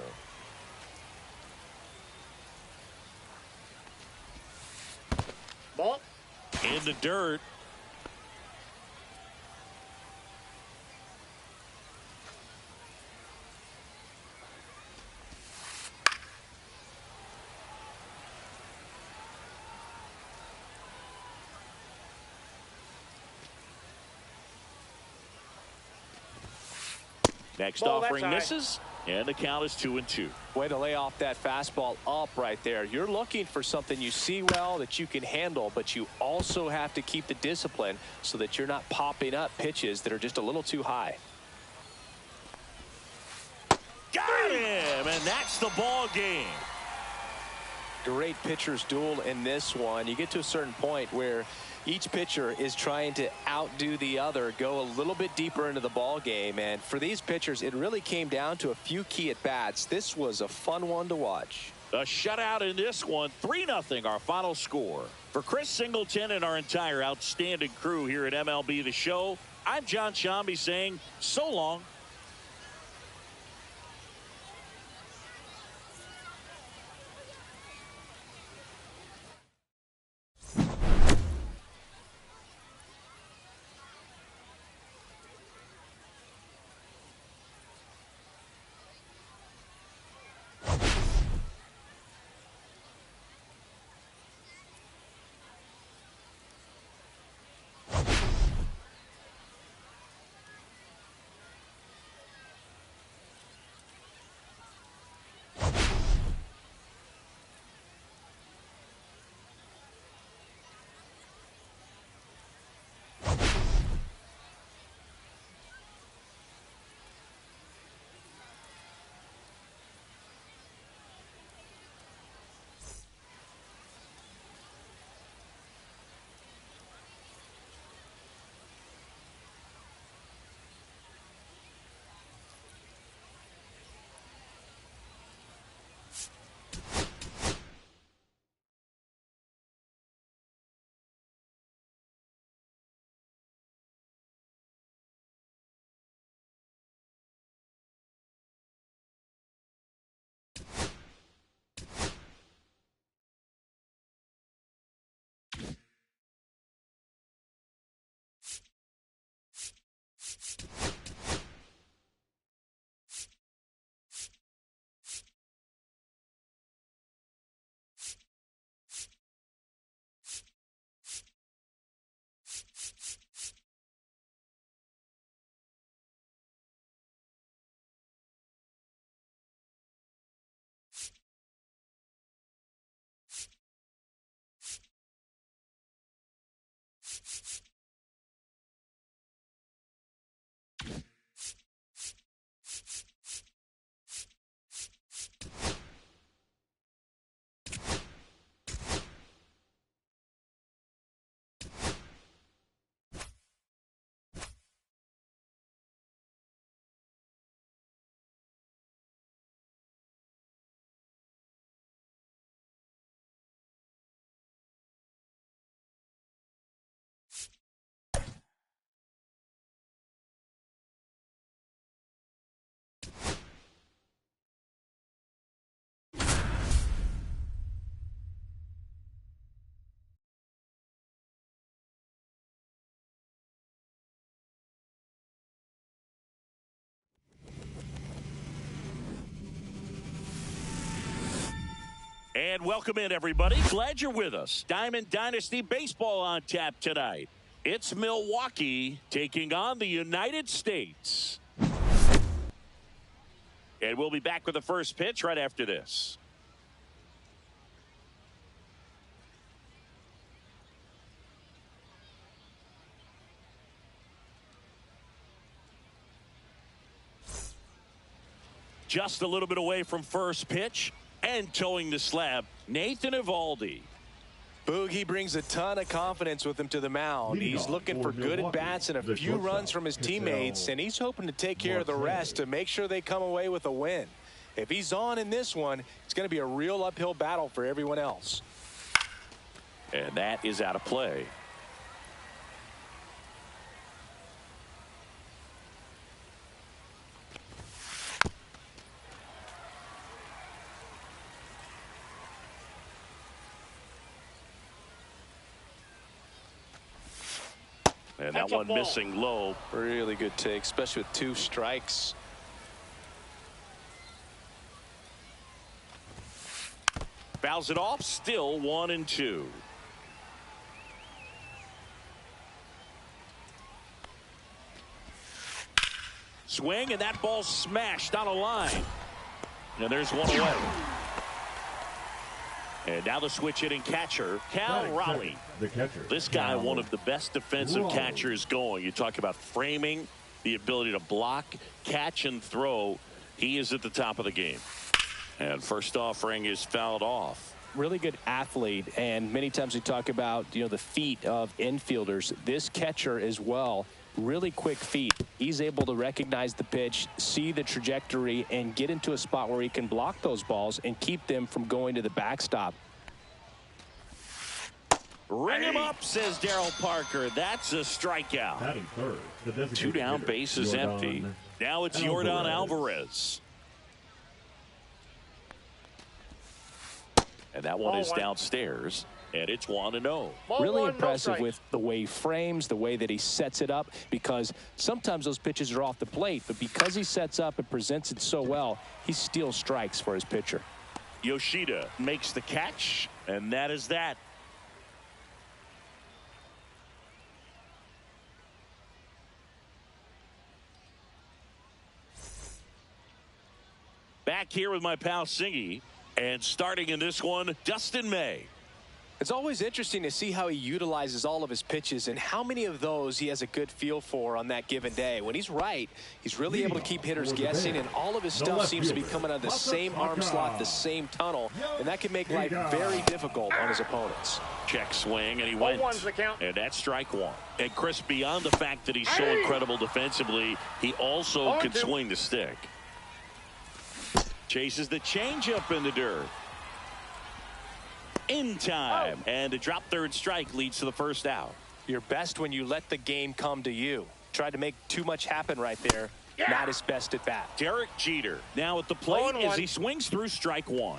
[SPEAKER 3] Ball.
[SPEAKER 1] In the dirt. Next offering misses, and the count is 2-2.
[SPEAKER 2] Way to lay off that fastball up right there. You're looking for something you see well that you can handle, but you also have to keep the discipline so that you're not popping up pitches that are just a little too high.
[SPEAKER 1] Got him, and that's the ball game.
[SPEAKER 2] Great pitcher's duel in this one. You get to a certain point where each pitcher is trying to outdo the other, go a little bit deeper into the ball game, and for these pitchers it really came down to a few key at bats. This was a fun one to watch.
[SPEAKER 1] A shutout in this one, 3-0 our final score. For Chris Singleton and our entire outstanding crew here at MLB The Show, I'm John Shambi saying so long. And welcome in, everybody. Glad you're with us. Diamond Dynasty Baseball on tap tonight. It's Milwaukee taking on the United States. And we'll be back with the first pitch right after this. Just a little bit away from first pitch and towing the slab, Nathan Eovaldi.
[SPEAKER 2] Boogie brings a ton of confidence with him to the mound. He's looking for good at-bats and a few runs from his teammates, and he's hoping to take care of the rest to make sure they come away with a win. If he's on in this one, it's going to be a real uphill battle for everyone else.
[SPEAKER 1] And that is out of play. And that one missing low.
[SPEAKER 2] Really good take, especially with 2 strikes.
[SPEAKER 1] Fouls it off, still 1-2. Swing, and that ball smashed on a line. And there's one away. And now the switch hitting catcher, Cal Raleigh.
[SPEAKER 4] The catcher.
[SPEAKER 1] This guy, one of the best defensive catchers going. You talk about framing, the ability to block, catch, and throw. He is at the top of the game. And first offering is fouled off.
[SPEAKER 2] Really good athlete, and many times we talk about, you know, the feet of infielders. This catcher as well, really quick feet. He's able to recognize the pitch, see the trajectory, and get into a spot where he can block those balls and keep them from going to the backstop.
[SPEAKER 1] Ring him up, says Daryl Parker. That's a strikeout.
[SPEAKER 4] Batting third.
[SPEAKER 1] 2 down, bases empty. Now it's Yordan Alvarez. And that one is downstairs, and it's 1-0.
[SPEAKER 2] Really impressive with the way he frames, the way that he sets it up, because sometimes those pitches are off the plate, but because he sets up and presents it so well, he steals strikes for his pitcher.
[SPEAKER 1] Yoshida makes the catch, and that is that. Back here with my pal Singy, and starting in this one, Dustin May.
[SPEAKER 2] It's always interesting to see how he utilizes all of his pitches and how many of those he has a good feel for on that given day. When he's right, he's really able to keep hitters guessing, and all of his stuff seems to be coming out of the same arm slot, the same tunnel, and that can make life very difficult on his opponents.
[SPEAKER 1] Check swing, and he went. And that's strike 1. And Chris, beyond the fact that he's so incredible defensively, he also can swing the stick. Chases the changeup in the dirt. In time, and a drop third strike leads to the first out.
[SPEAKER 2] You're best when you let the game come to you. Tried to make too much happen right there. Not his best at bat.
[SPEAKER 1] Derek Jeter now at the plate as he swings through strike 1.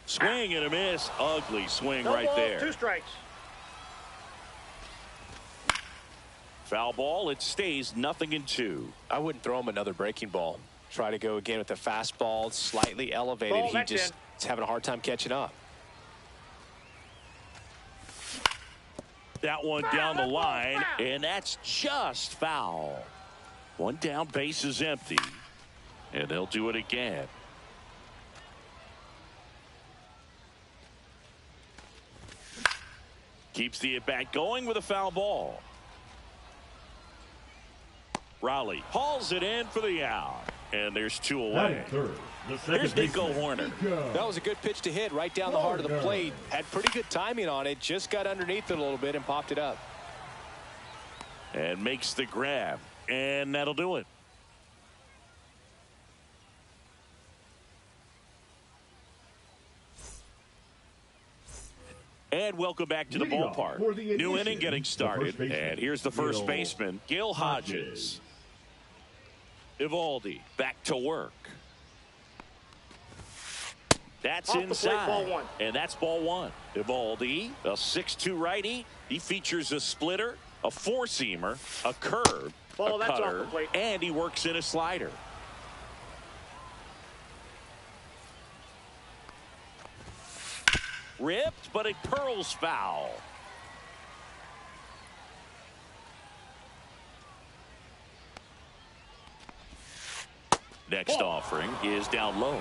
[SPEAKER 1] Swing and a miss. Ugly swing right there.
[SPEAKER 3] 2 strikes.
[SPEAKER 1] Foul ball. It stays 0-2.
[SPEAKER 2] I wouldn't throw him another breaking ball. Try to go again with the fastball, slightly elevated. He just is having a hard time catching up.
[SPEAKER 1] That one down the line, and that's just foul. 1 down, base is empty, and they'll do it again. Keeps the at-bat going with a foul ball. Raleigh hauls it in for the out, and there's 2 away. Here's Nico Horner.
[SPEAKER 2] That was a good pitch to hit right down the heart of the plate. Had pretty good timing on it. Just got underneath it a little bit and popped it up.
[SPEAKER 1] And makes the grab. And that'll do it. And welcome back to the ballpark. New inning getting started. And here's the first baseman, Gil Hodges. Eovaldi back to work. That's inside,
[SPEAKER 3] ball 1.
[SPEAKER 1] and that's ball 1. Eovaldi, a 6'2" righty. He features a splitter, a 4-seamer, a curve, a cutter, and he works in a Ripped, but it curls foul. Next offering is down low.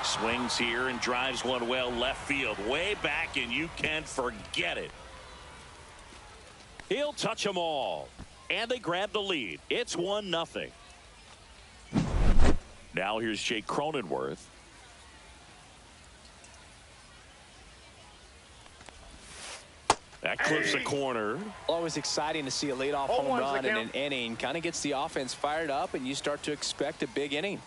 [SPEAKER 1] Swings here and drives one well left field, way back, and you can forget it. He'll touch them all, and they grab the lead. It's 1-0. Now here's Jake Cronenworth. That clips the corner.
[SPEAKER 2] Always exciting to see a leadoff home run in an inning. Kind of gets the offense fired up, and you start to expect a big inning.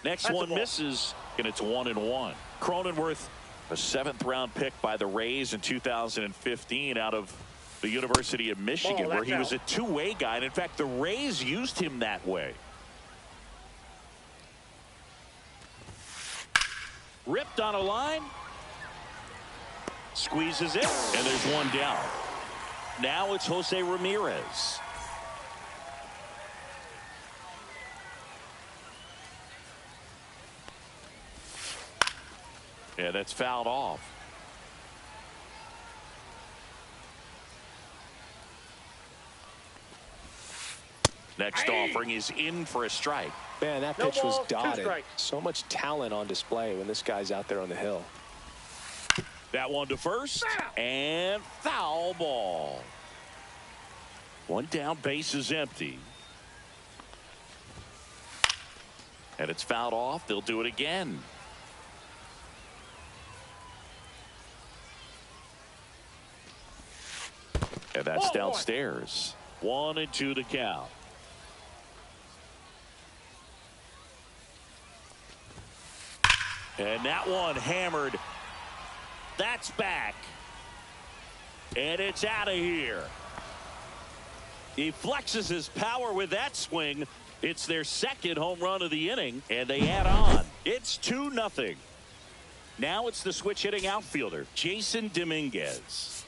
[SPEAKER 1] Next one misses, and it's 1-1. Cronenworth, a 7th-round pick by the Rays in 2015 out of the University of Michigan, where he was a two-way guy. And in fact, the Rays used him that way. Ripped on a line. Squeezes it, and there's one down. Now it's Jose Ramirez. Yeah, that's fouled off. Next offering is in for a strike.
[SPEAKER 2] Man, that pitch was dotted. So much talent on display when this guy's out there on the hill.
[SPEAKER 1] That one to first, and foul ball. One down, base is empty. And it's fouled off. They'll do it again. And that's downstairs. 1-2 to count. And that one hammered. That's back. And it's out of here. He flexes his power with that swing. It's their second home run of the inning, and they add on. It's 2-0. Now it's the switch hitting outfielder, Jason Dominguez.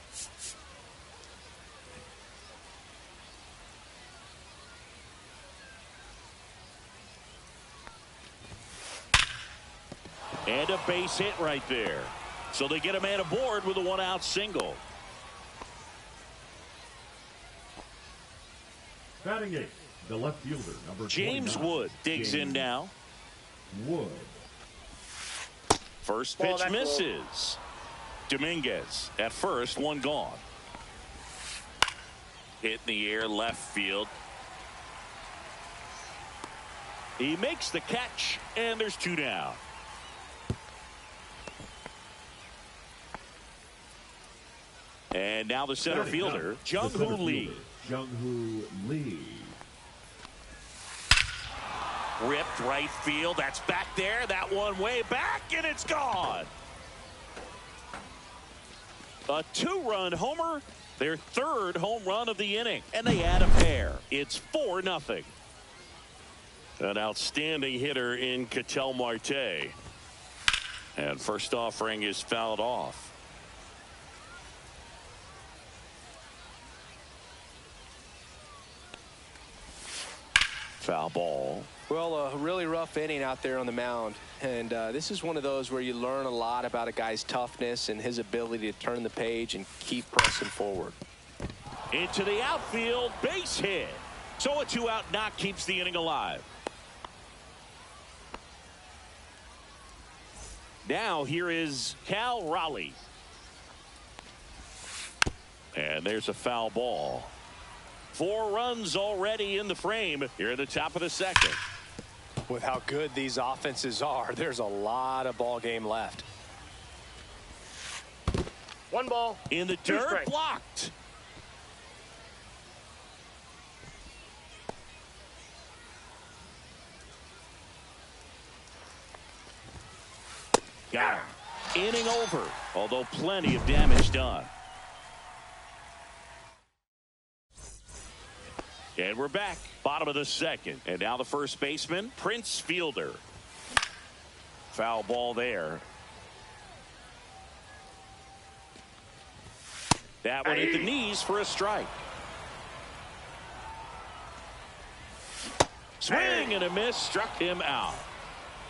[SPEAKER 1] And a base hit right there. So they get a man aboard with a 1-out single.
[SPEAKER 4] Batting eighth, the left fielder, number
[SPEAKER 1] James
[SPEAKER 4] 29.
[SPEAKER 1] Wood digs in now.
[SPEAKER 4] Wood.
[SPEAKER 1] First pitch misses. Dominguez at first, one gone. Hit in the air, left field. He makes the catch, and there's two down. And now the center fielder, Jung-Hoo Lee.
[SPEAKER 4] Jung-Hoo Lee.
[SPEAKER 1] Ripped right field. That's back there. That one way back, and it's gone. A 2-run homer. Their third home run of the inning. And they add a pair. It's 4-0. An outstanding hitter in Ketel Marte. And first offering is fouled off. Foul ball.
[SPEAKER 2] Well, a really rough inning out there on the mound. And this is one of those where you learn a lot about a guy's toughness and his ability to turn the page and keep pressing forward.
[SPEAKER 1] Into the outfield, base hit. So a 2-out knock keeps the inning alive. Now here is Cal Raleigh. And there's a foul ball. 4 runs already in the frame here at the top of the second.
[SPEAKER 2] With how good these offenses are, there's a lot of ball game left.
[SPEAKER 3] 1 ball.
[SPEAKER 1] In the dirt, blocked. Got him. Inning over, although plenty of damage done. And we're back, bottom of the second. And now the first baseman, Prince Fielder. Foul ball there. That one hit the knees for a strike. Swing and a miss, struck him out.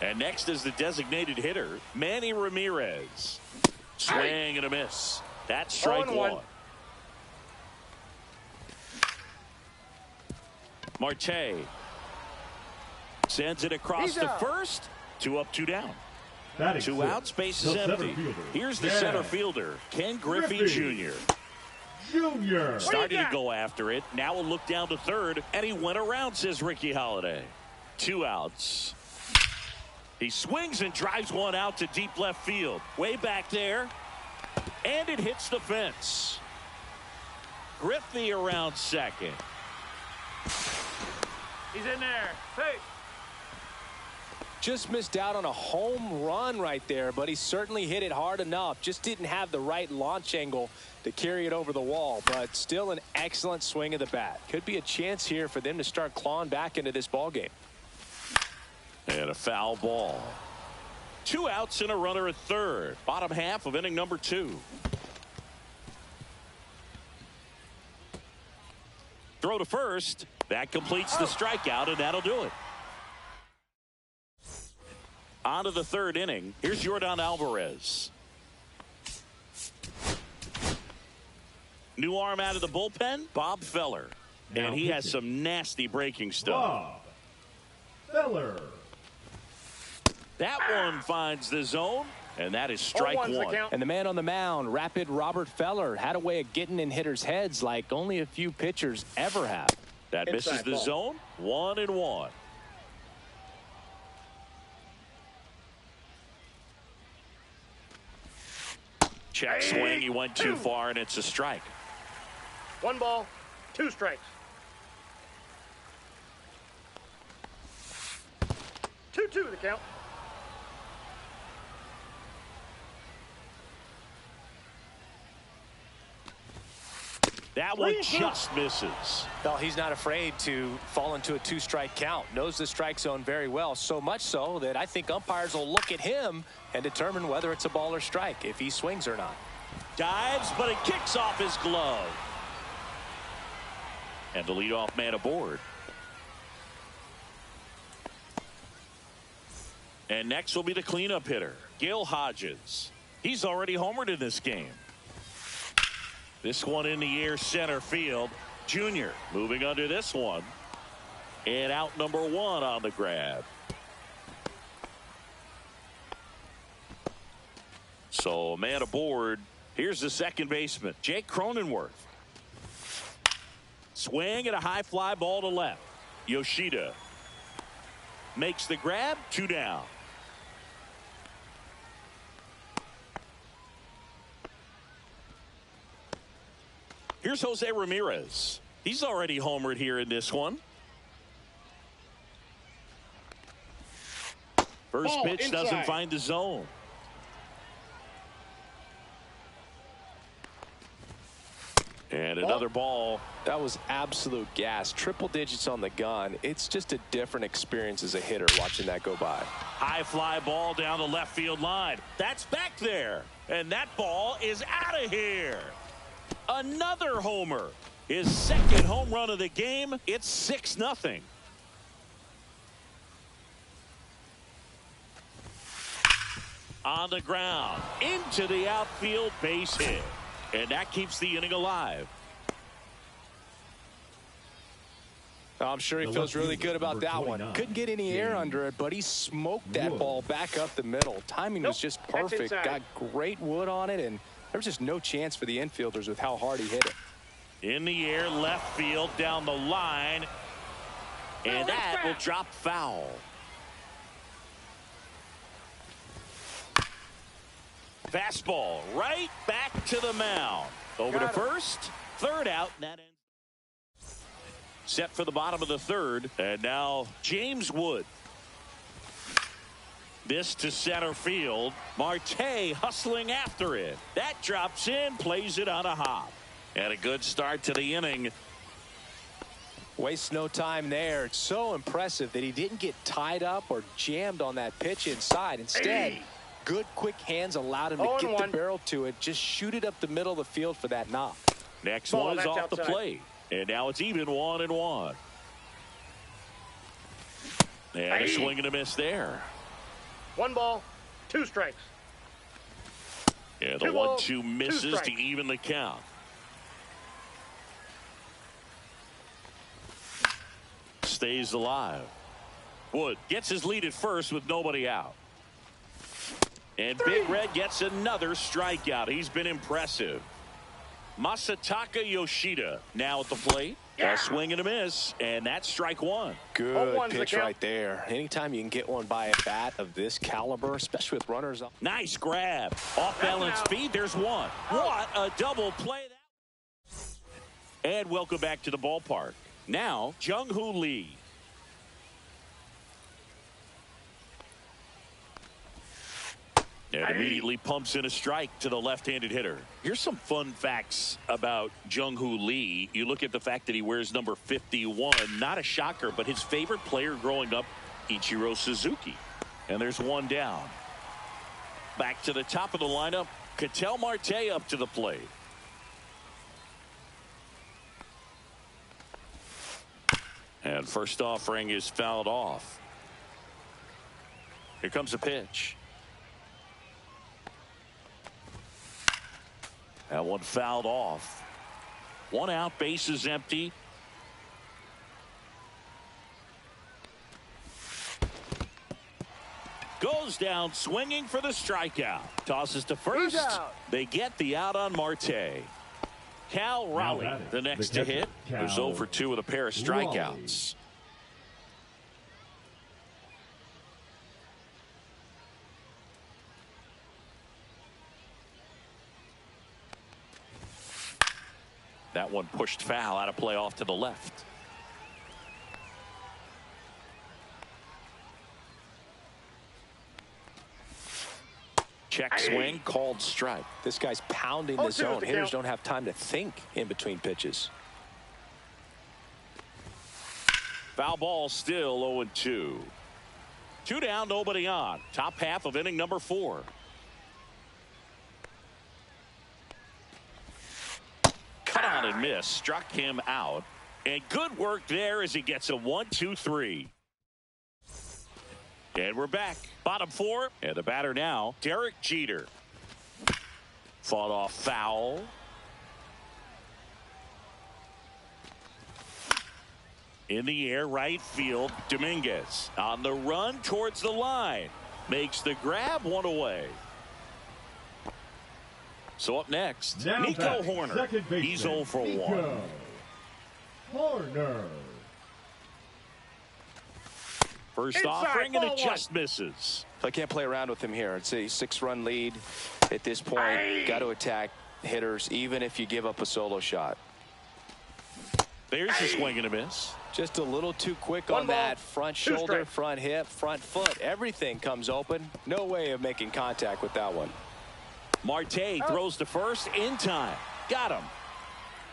[SPEAKER 1] And next is the designated hitter, Manny Ramirez. Swing and a miss. That's strike one. Marte sends it across the first. 2 up, 2 down. 2 outs, base is empty. Here's the center fielder, Ken Griffey Jr. Starting to go after it. Now we'll look down to third, and he went around, says Ricky Holiday. 2 outs. He swings and drives one out to deep left field. Way back there. And it hits the fence. Griffey around second.
[SPEAKER 3] He's in there. Hey.
[SPEAKER 2] Just missed out on a home run right there, but he certainly hit it hard enough. Just didn't have the right launch angle to carry it over the wall, but still an excellent swing of the bat. Could be a chance here for them to start clawing back into this ball game.
[SPEAKER 1] And a foul ball. 2 outs and a runner at third. Bottom half of inning number 2. Throw to first. That completes the strikeout, and that'll do it. On to the third inning. Here's Yordan Alvarez. New arm out of the bullpen, Bob Feller. And he has some nasty breaking stuff.
[SPEAKER 4] Bob Feller.
[SPEAKER 1] That one finds the zone, and that is strike one.
[SPEAKER 2] And the man on the mound, rapid Robert Feller, had a way of getting in hitters' heads like only a few pitchers ever have.
[SPEAKER 1] That misses the zone. 1-1. Check swing. He went too far, and it's a strike.
[SPEAKER 3] 1 ball, 2 strikes. 2-2 the count.
[SPEAKER 1] That one just misses.
[SPEAKER 2] Well, he's not afraid to fall into a 2-strike count. Knows the strike zone very well, so much so that I think umpires will look at him and determine whether it's a ball or strike, if he swings or not.
[SPEAKER 1] Dives, but it kicks off his glove. And the leadoff man aboard. And next will be the cleanup hitter, Gil Hodges. He's already homered in this game. This one in the air, center field. Junior moving under this one. And out number 1 on the grab. So man aboard. Here's the second baseman, Jake Cronenworth. Swing and a high fly ball to left. Yoshida makes the grab. 2 down. Here's Jose Ramirez. He's already homered here in this one. First pitch doesn't find the zone. And another ball.
[SPEAKER 2] That was absolute gas. Triple digits on the gun. It's just a different experience as a hitter watching that go by.
[SPEAKER 1] High fly ball down the left field line. That's back there. And that ball is out of here. Another homer. His second home run of the game. It's 6-0. On the ground. Into the outfield, base hit. And that keeps the inning alive.
[SPEAKER 2] I'm sure he feels really good about that one. Couldn't get any air under it, but he smoked that ball back up the middle. Timing was just perfect. Got great wood on it, and there was just no chance for the infielders with how hard he hit it.
[SPEAKER 1] In the air, left field, down the line. And that will drop foul. Fastball right back to the mound. Over to first. Third out. And that ends. Set for the bottom of the third. And now James Wood. This to center field. Marte hustling after it. That drops in. Plays it on a hop. And a good start to the inning.
[SPEAKER 2] Wastes no time there. It's so impressive that he didn't get tied up or jammed on that pitch inside. Instead, good quick hands allowed him to get the barrel to it. Just shoot it up the middle of the field for that knock.
[SPEAKER 1] Next one is off the plate. And now it's even 1-1. And a swing and a miss there.
[SPEAKER 3] 1 ball, 2 strikes.
[SPEAKER 1] Yeah, the 1-2 misses to even the count. Stays alive. Wood gets his lead at first with nobody out. And Big Red gets another strikeout. He's been impressive. Masataka Yoshida now at the plate. A swing and a miss, and that's strike 1.
[SPEAKER 2] Good pitch right there. Anytime you can get one by a bat of this caliber, especially with runners up.
[SPEAKER 1] Nice grab. Off balance speed. There's one. What a double play. And welcome back to the ballpark. Now, Jung-Hoo Lee. And immediately pumps in a strike to the left-handed hitter. Here's some fun facts about Jung-Hoo Lee. You look at the fact that he wears number 51. Not a shocker, but his favorite player growing up, Ichiro Suzuki. And there's one down. Back to the top of the lineup, Ketel Marte up to the plate. And first offering is fouled off. Here comes a pitch. That one fouled off. 1 out, bases empty. Goes down swinging for the strikeout. Tosses to first. They get the out on Marte. Cal Raleigh, the next to hit, was 0 for 2 with a pair of strikeouts. That one pushed foul, out of play off to the left. Check swing, called strike.
[SPEAKER 2] This guy's pounding the zone. Hitters don't have time to think in between pitches.
[SPEAKER 1] Foul ball, still 0-2. 2 down, nobody on. Top half of inning number 4. Cut on and miss, struck him out. And good work there as he gets a 1-2-3. And we're back. Bottom 4. And the batter now, Derek Jeter. Fought off foul. In the air, right field, Dominguez on the run towards the line. Makes the grab, 1 away. So up next,
[SPEAKER 4] now
[SPEAKER 1] Nico Horner. He's 0 for 1.
[SPEAKER 4] Horner.
[SPEAKER 1] First offering, and it just misses.
[SPEAKER 2] I can't play around with him here. It's a 6-run lead at this point. Got to attack hitters, even if you give up a solo shot.
[SPEAKER 1] There's a swing and a miss.
[SPEAKER 2] Just a little too quick on that front shoulder, front hip, front foot. Everything comes open. No way of making contact with that one.
[SPEAKER 1] Marte throws to first in time. Got him.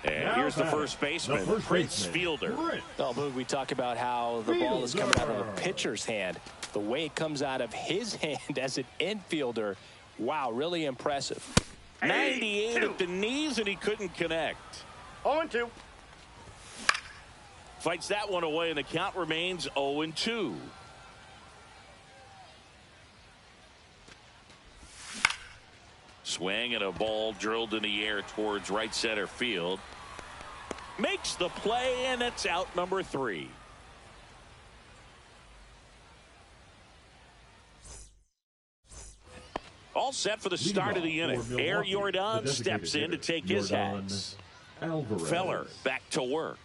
[SPEAKER 1] And
[SPEAKER 4] now
[SPEAKER 1] here's the first baseman, Prince Fielder.
[SPEAKER 2] Oh, Boog, we talk about how the ball is coming out of a pitcher's hand. The way it comes out of his hand as an infielder, wow, really impressive.
[SPEAKER 1] 98 at the knees, and he couldn't connect.
[SPEAKER 3] 0-2.
[SPEAKER 1] Fights that one away, and the count remains 0-2. Swing and a ball drilled in the air towards right center field. Makes the play, and it's out number 3. All set for the start of the inning. Air Jordan steps in to take his hats. Feller back to work.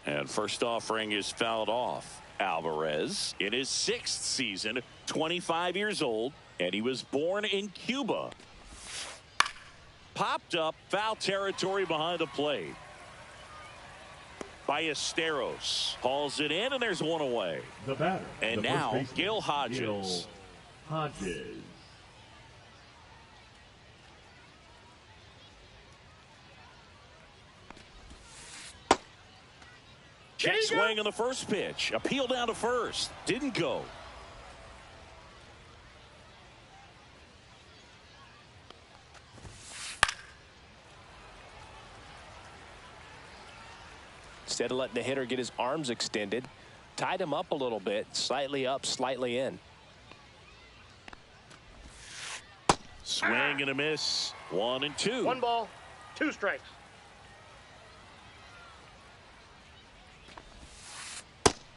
[SPEAKER 1] And first offering is fouled off. Alvarez in his 6th season, 25 years old, and he was born in Cuba. Popped up, foul territory behind the plate. Ballesteros hauls it in, and there's 1 away.
[SPEAKER 4] The batter.
[SPEAKER 1] And now Gil Hodges. Check swing on the first pitch. Appeal down to first. Didn't go.
[SPEAKER 2] Instead of letting the hitter get his arms extended, tied him up a little bit, slightly up, slightly in.
[SPEAKER 1] Swing and a miss. 1-2.
[SPEAKER 3] 1 ball, 2 strikes.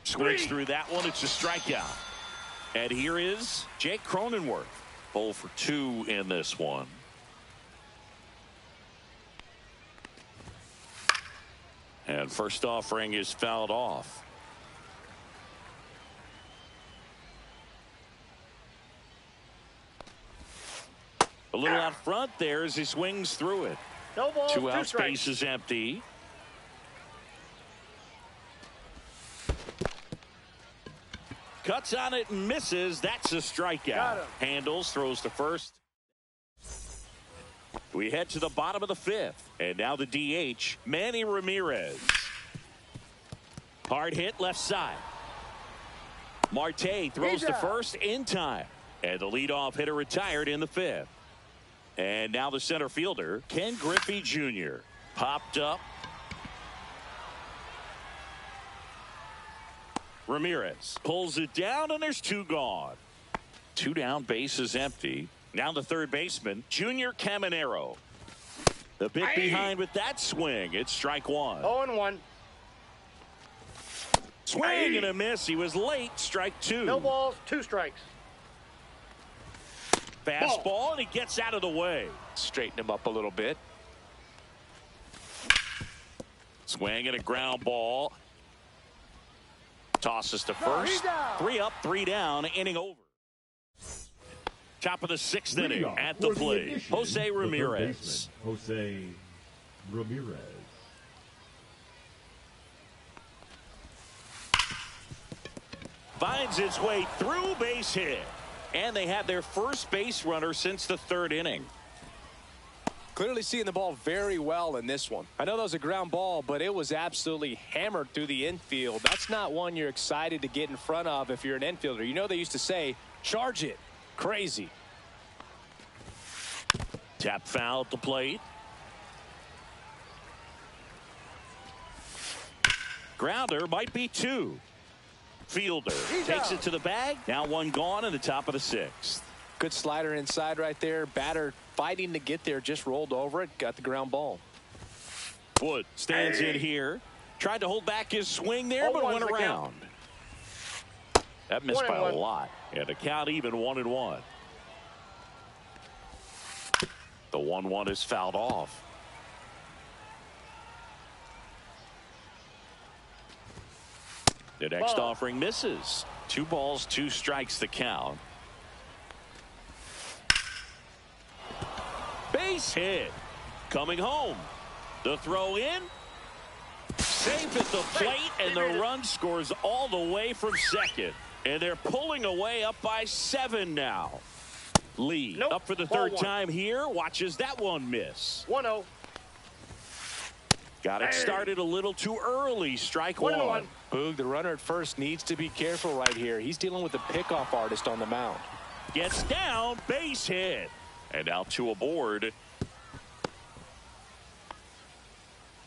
[SPEAKER 1] Swings through that one. It's a strikeout. And here is Jake Cronenworth. 0 for 2 in this one. And first offering is fouled off. A little out front there as he swings through it.
[SPEAKER 3] No balls,
[SPEAKER 1] 2
[SPEAKER 3] 2
[SPEAKER 1] out,
[SPEAKER 3] strikes.
[SPEAKER 1] space is empty. Cuts on it and misses. That's a strikeout. Handles, throws to first. We head to the bottom of the 5th. And now the DH, Manny Ramirez. Hard hit left side. Marte throws to first in time. And the leadoff hitter retired in the 5th. And now the center fielder, Ken Griffey Jr. Popped up. Ramirez pulls it down, and there's 2 gone. 2 down, base is empty. Now the third baseman, Junior Caminero. The bit behind with that swing. It's strike 1.
[SPEAKER 3] 0-1.
[SPEAKER 1] Swing and a miss. He was late. Strike 2.
[SPEAKER 3] No balls, 2 strikes.
[SPEAKER 1] Fastball, and he gets out of the way.
[SPEAKER 2] Straighten him up a little bit.
[SPEAKER 1] Swing and a ground ball. Tosses to first. 3 up, 3 down. Inning over. Top of the 6th inning at the plate. Jose Ramirez.
[SPEAKER 4] Jose Ramirez.
[SPEAKER 1] Finds its way through, base hit. And they have their first base runner since the 3rd inning.
[SPEAKER 2] Clearly seeing the ball very well in this one. I know that was a ground ball, but it was absolutely hammered through the infield. That's not one you're excited to get in front of if you're an infielder. You know they used to say, charge it. Crazy.
[SPEAKER 1] Tap foul at the plate. Grounder might be 2. Fielder takes it to the bag. Now 1 gone in the top of the 6th.
[SPEAKER 2] Good slider inside right there. Batter fighting to get there, just rolled over it, got the ground ball.
[SPEAKER 1] Wood stands in here. Tried to hold back his swing there, but went around. That missed by a lot. And the count even 1-1. The 1-1 is fouled off. The next offering misses. 2 balls, 2 strikes the count. Base hit. Coming home. The throw in. Safe at the plate, and the run scores all the way from second. And they're pulling away up by 7 now. Lee up for the 3rd time here. Watches that one miss.
[SPEAKER 3] 1-0.
[SPEAKER 1] Got it started a little too early. Strike 1.
[SPEAKER 2] Boog, the runner at first needs to be careful right here. He's dealing with a pickoff artist on the mound.
[SPEAKER 1] Gets down, base hit. And now 2 aboard.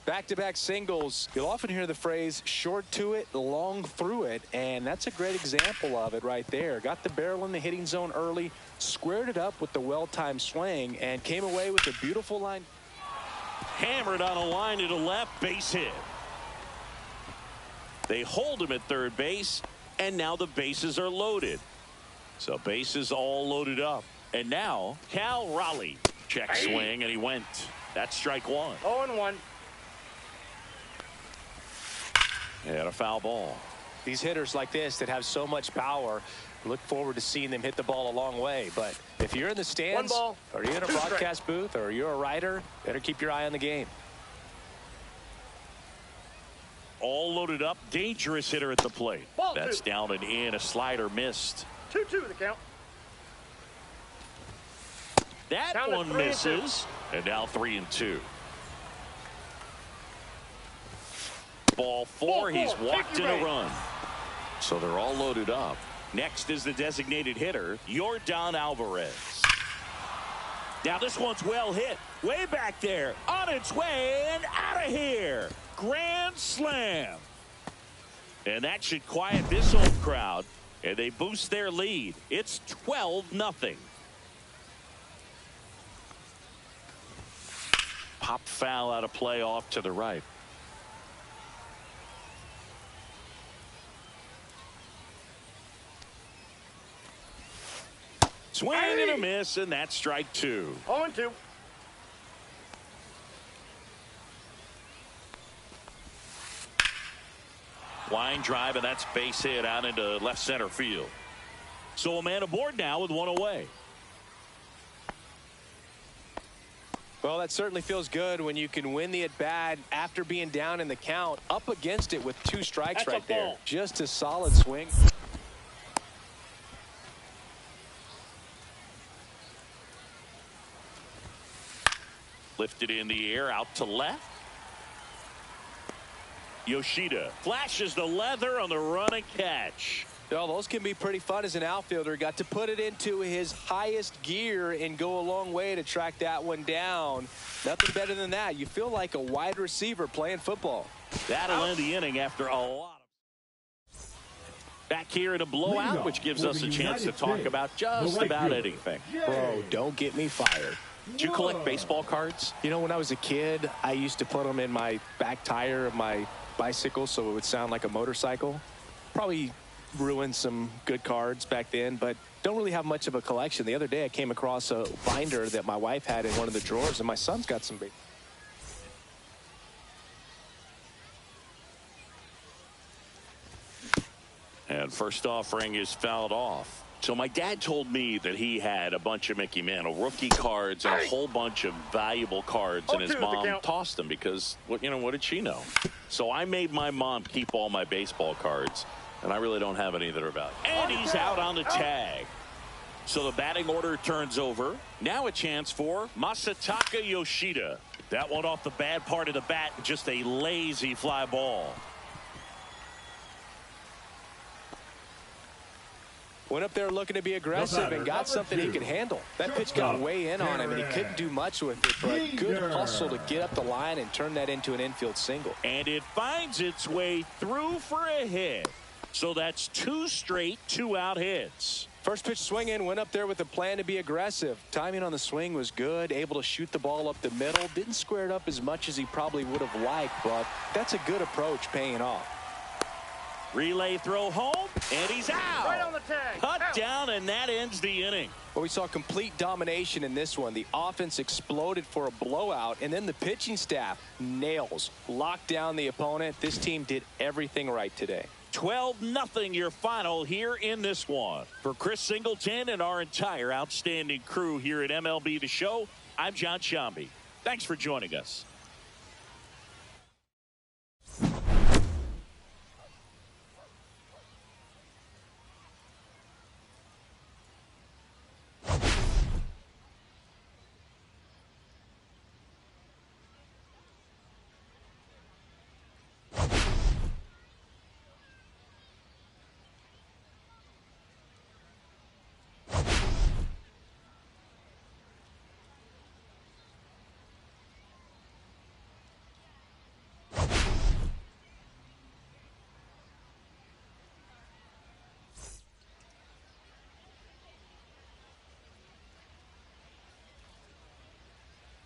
[SPEAKER 2] Back-to-back singles. You'll often hear the phrase short to it, long through it, and that's a great example of it right there. Got the barrel in the hitting zone early, squared it up with the well-timed swing, and came away with a beautiful line.
[SPEAKER 1] Hammered on a line to the left, base hit. They hold him at 3rd base, and now the bases are loaded. So bases all loaded up. And now Cal Raleigh. Check swing, and he went. That's strike 1.
[SPEAKER 3] 0-1.
[SPEAKER 1] And a foul ball.
[SPEAKER 2] These hitters like this that have so much power, look forward to seeing them hit the ball a long way. But if you're in the stands, or you're in a broadcast booth, or you're a writer, better keep your eye on the game.
[SPEAKER 1] All loaded up. Dangerous hitter at the plate. That's down and in. A slider missed.
[SPEAKER 3] 2-2 the count.
[SPEAKER 1] That one misses. And now 3-2. Ball 4. He's walked in a run. So they're all loaded up. Next is the designated hitter, Yordan Alvarez. Now this one's well hit. Way back there. On its way and out of here. Grand slam. And that should quiet this home crowd. And they boost their lead. It's 12-0. Pop foul out of play off to the right. Swing and a miss, and that's strike 2.
[SPEAKER 3] 0-2.
[SPEAKER 1] Line drive, and that's base hit out into left center field. So a man aboard now with one away.
[SPEAKER 2] Well, that certainly feels good when you can win the at-bat after being down in the count, up against it with 2 strikes right there. Just a solid swing.
[SPEAKER 1] Lifted in the air out to left. Yoshida flashes the leather on the run and catch.
[SPEAKER 2] Oh, those can be pretty fun as an outfielder. Got to put it into his highest gear and go a long way to track that one down. Nothing better than that. You feel like a wide receiver playing football.
[SPEAKER 1] That'll end the inning after a lot of... Back here in a blowout, which gives us a chance to talk about just about anything.
[SPEAKER 2] Bro, don't get me fired.
[SPEAKER 1] Do you collect baseball cards?
[SPEAKER 2] You know, when I was a kid, I used to put them in my back tire of my bicycle so it would sound like a motorcycle. Probably ruined some good cards back then, but don't really have much of a collection. The other day I came across a binder that my wife had in one of the drawers, and my son's got some big.
[SPEAKER 1] And first offering is fouled off. So my dad told me that he had a bunch of Mickey Mantle rookie cards and a whole bunch of valuable cards, and his mom tossed them because, what did she know? So I made my mom keep all my baseball cards, and I really don't have any that are valuable. And he's out on the tag. So the batting order turns over. Now a chance for Masataka Yoshida. That one off the bad part of the bat, just a lazy fly ball.
[SPEAKER 2] Went up there looking to be aggressive and got something he could handle. That pitch got way in on him, and he couldn't do much with it, but good hustle to get up the line and turn that into an infield single.
[SPEAKER 1] And it finds its way through for a hit. So that's 2 straight 2-out hits.
[SPEAKER 2] First pitch swing in, went up there with a plan to be aggressive. Timing on the swing was good, able to shoot the ball up the middle. Didn't square it up as much as he probably would have liked, but that's a good approach paying off.
[SPEAKER 1] Relay throw home, and he's out.
[SPEAKER 3] Right on the tag.
[SPEAKER 1] Cut down, and that ends the inning.
[SPEAKER 2] Well, we saw complete domination in this one. The offense exploded for a blowout, and then the pitching staff nails, locked down the opponent. This team did everything right today.
[SPEAKER 1] 12-0 your final here in this one. For Chris Singleton and our entire outstanding crew here at MLB The Show, I'm John Shambi. Thanks for joining us.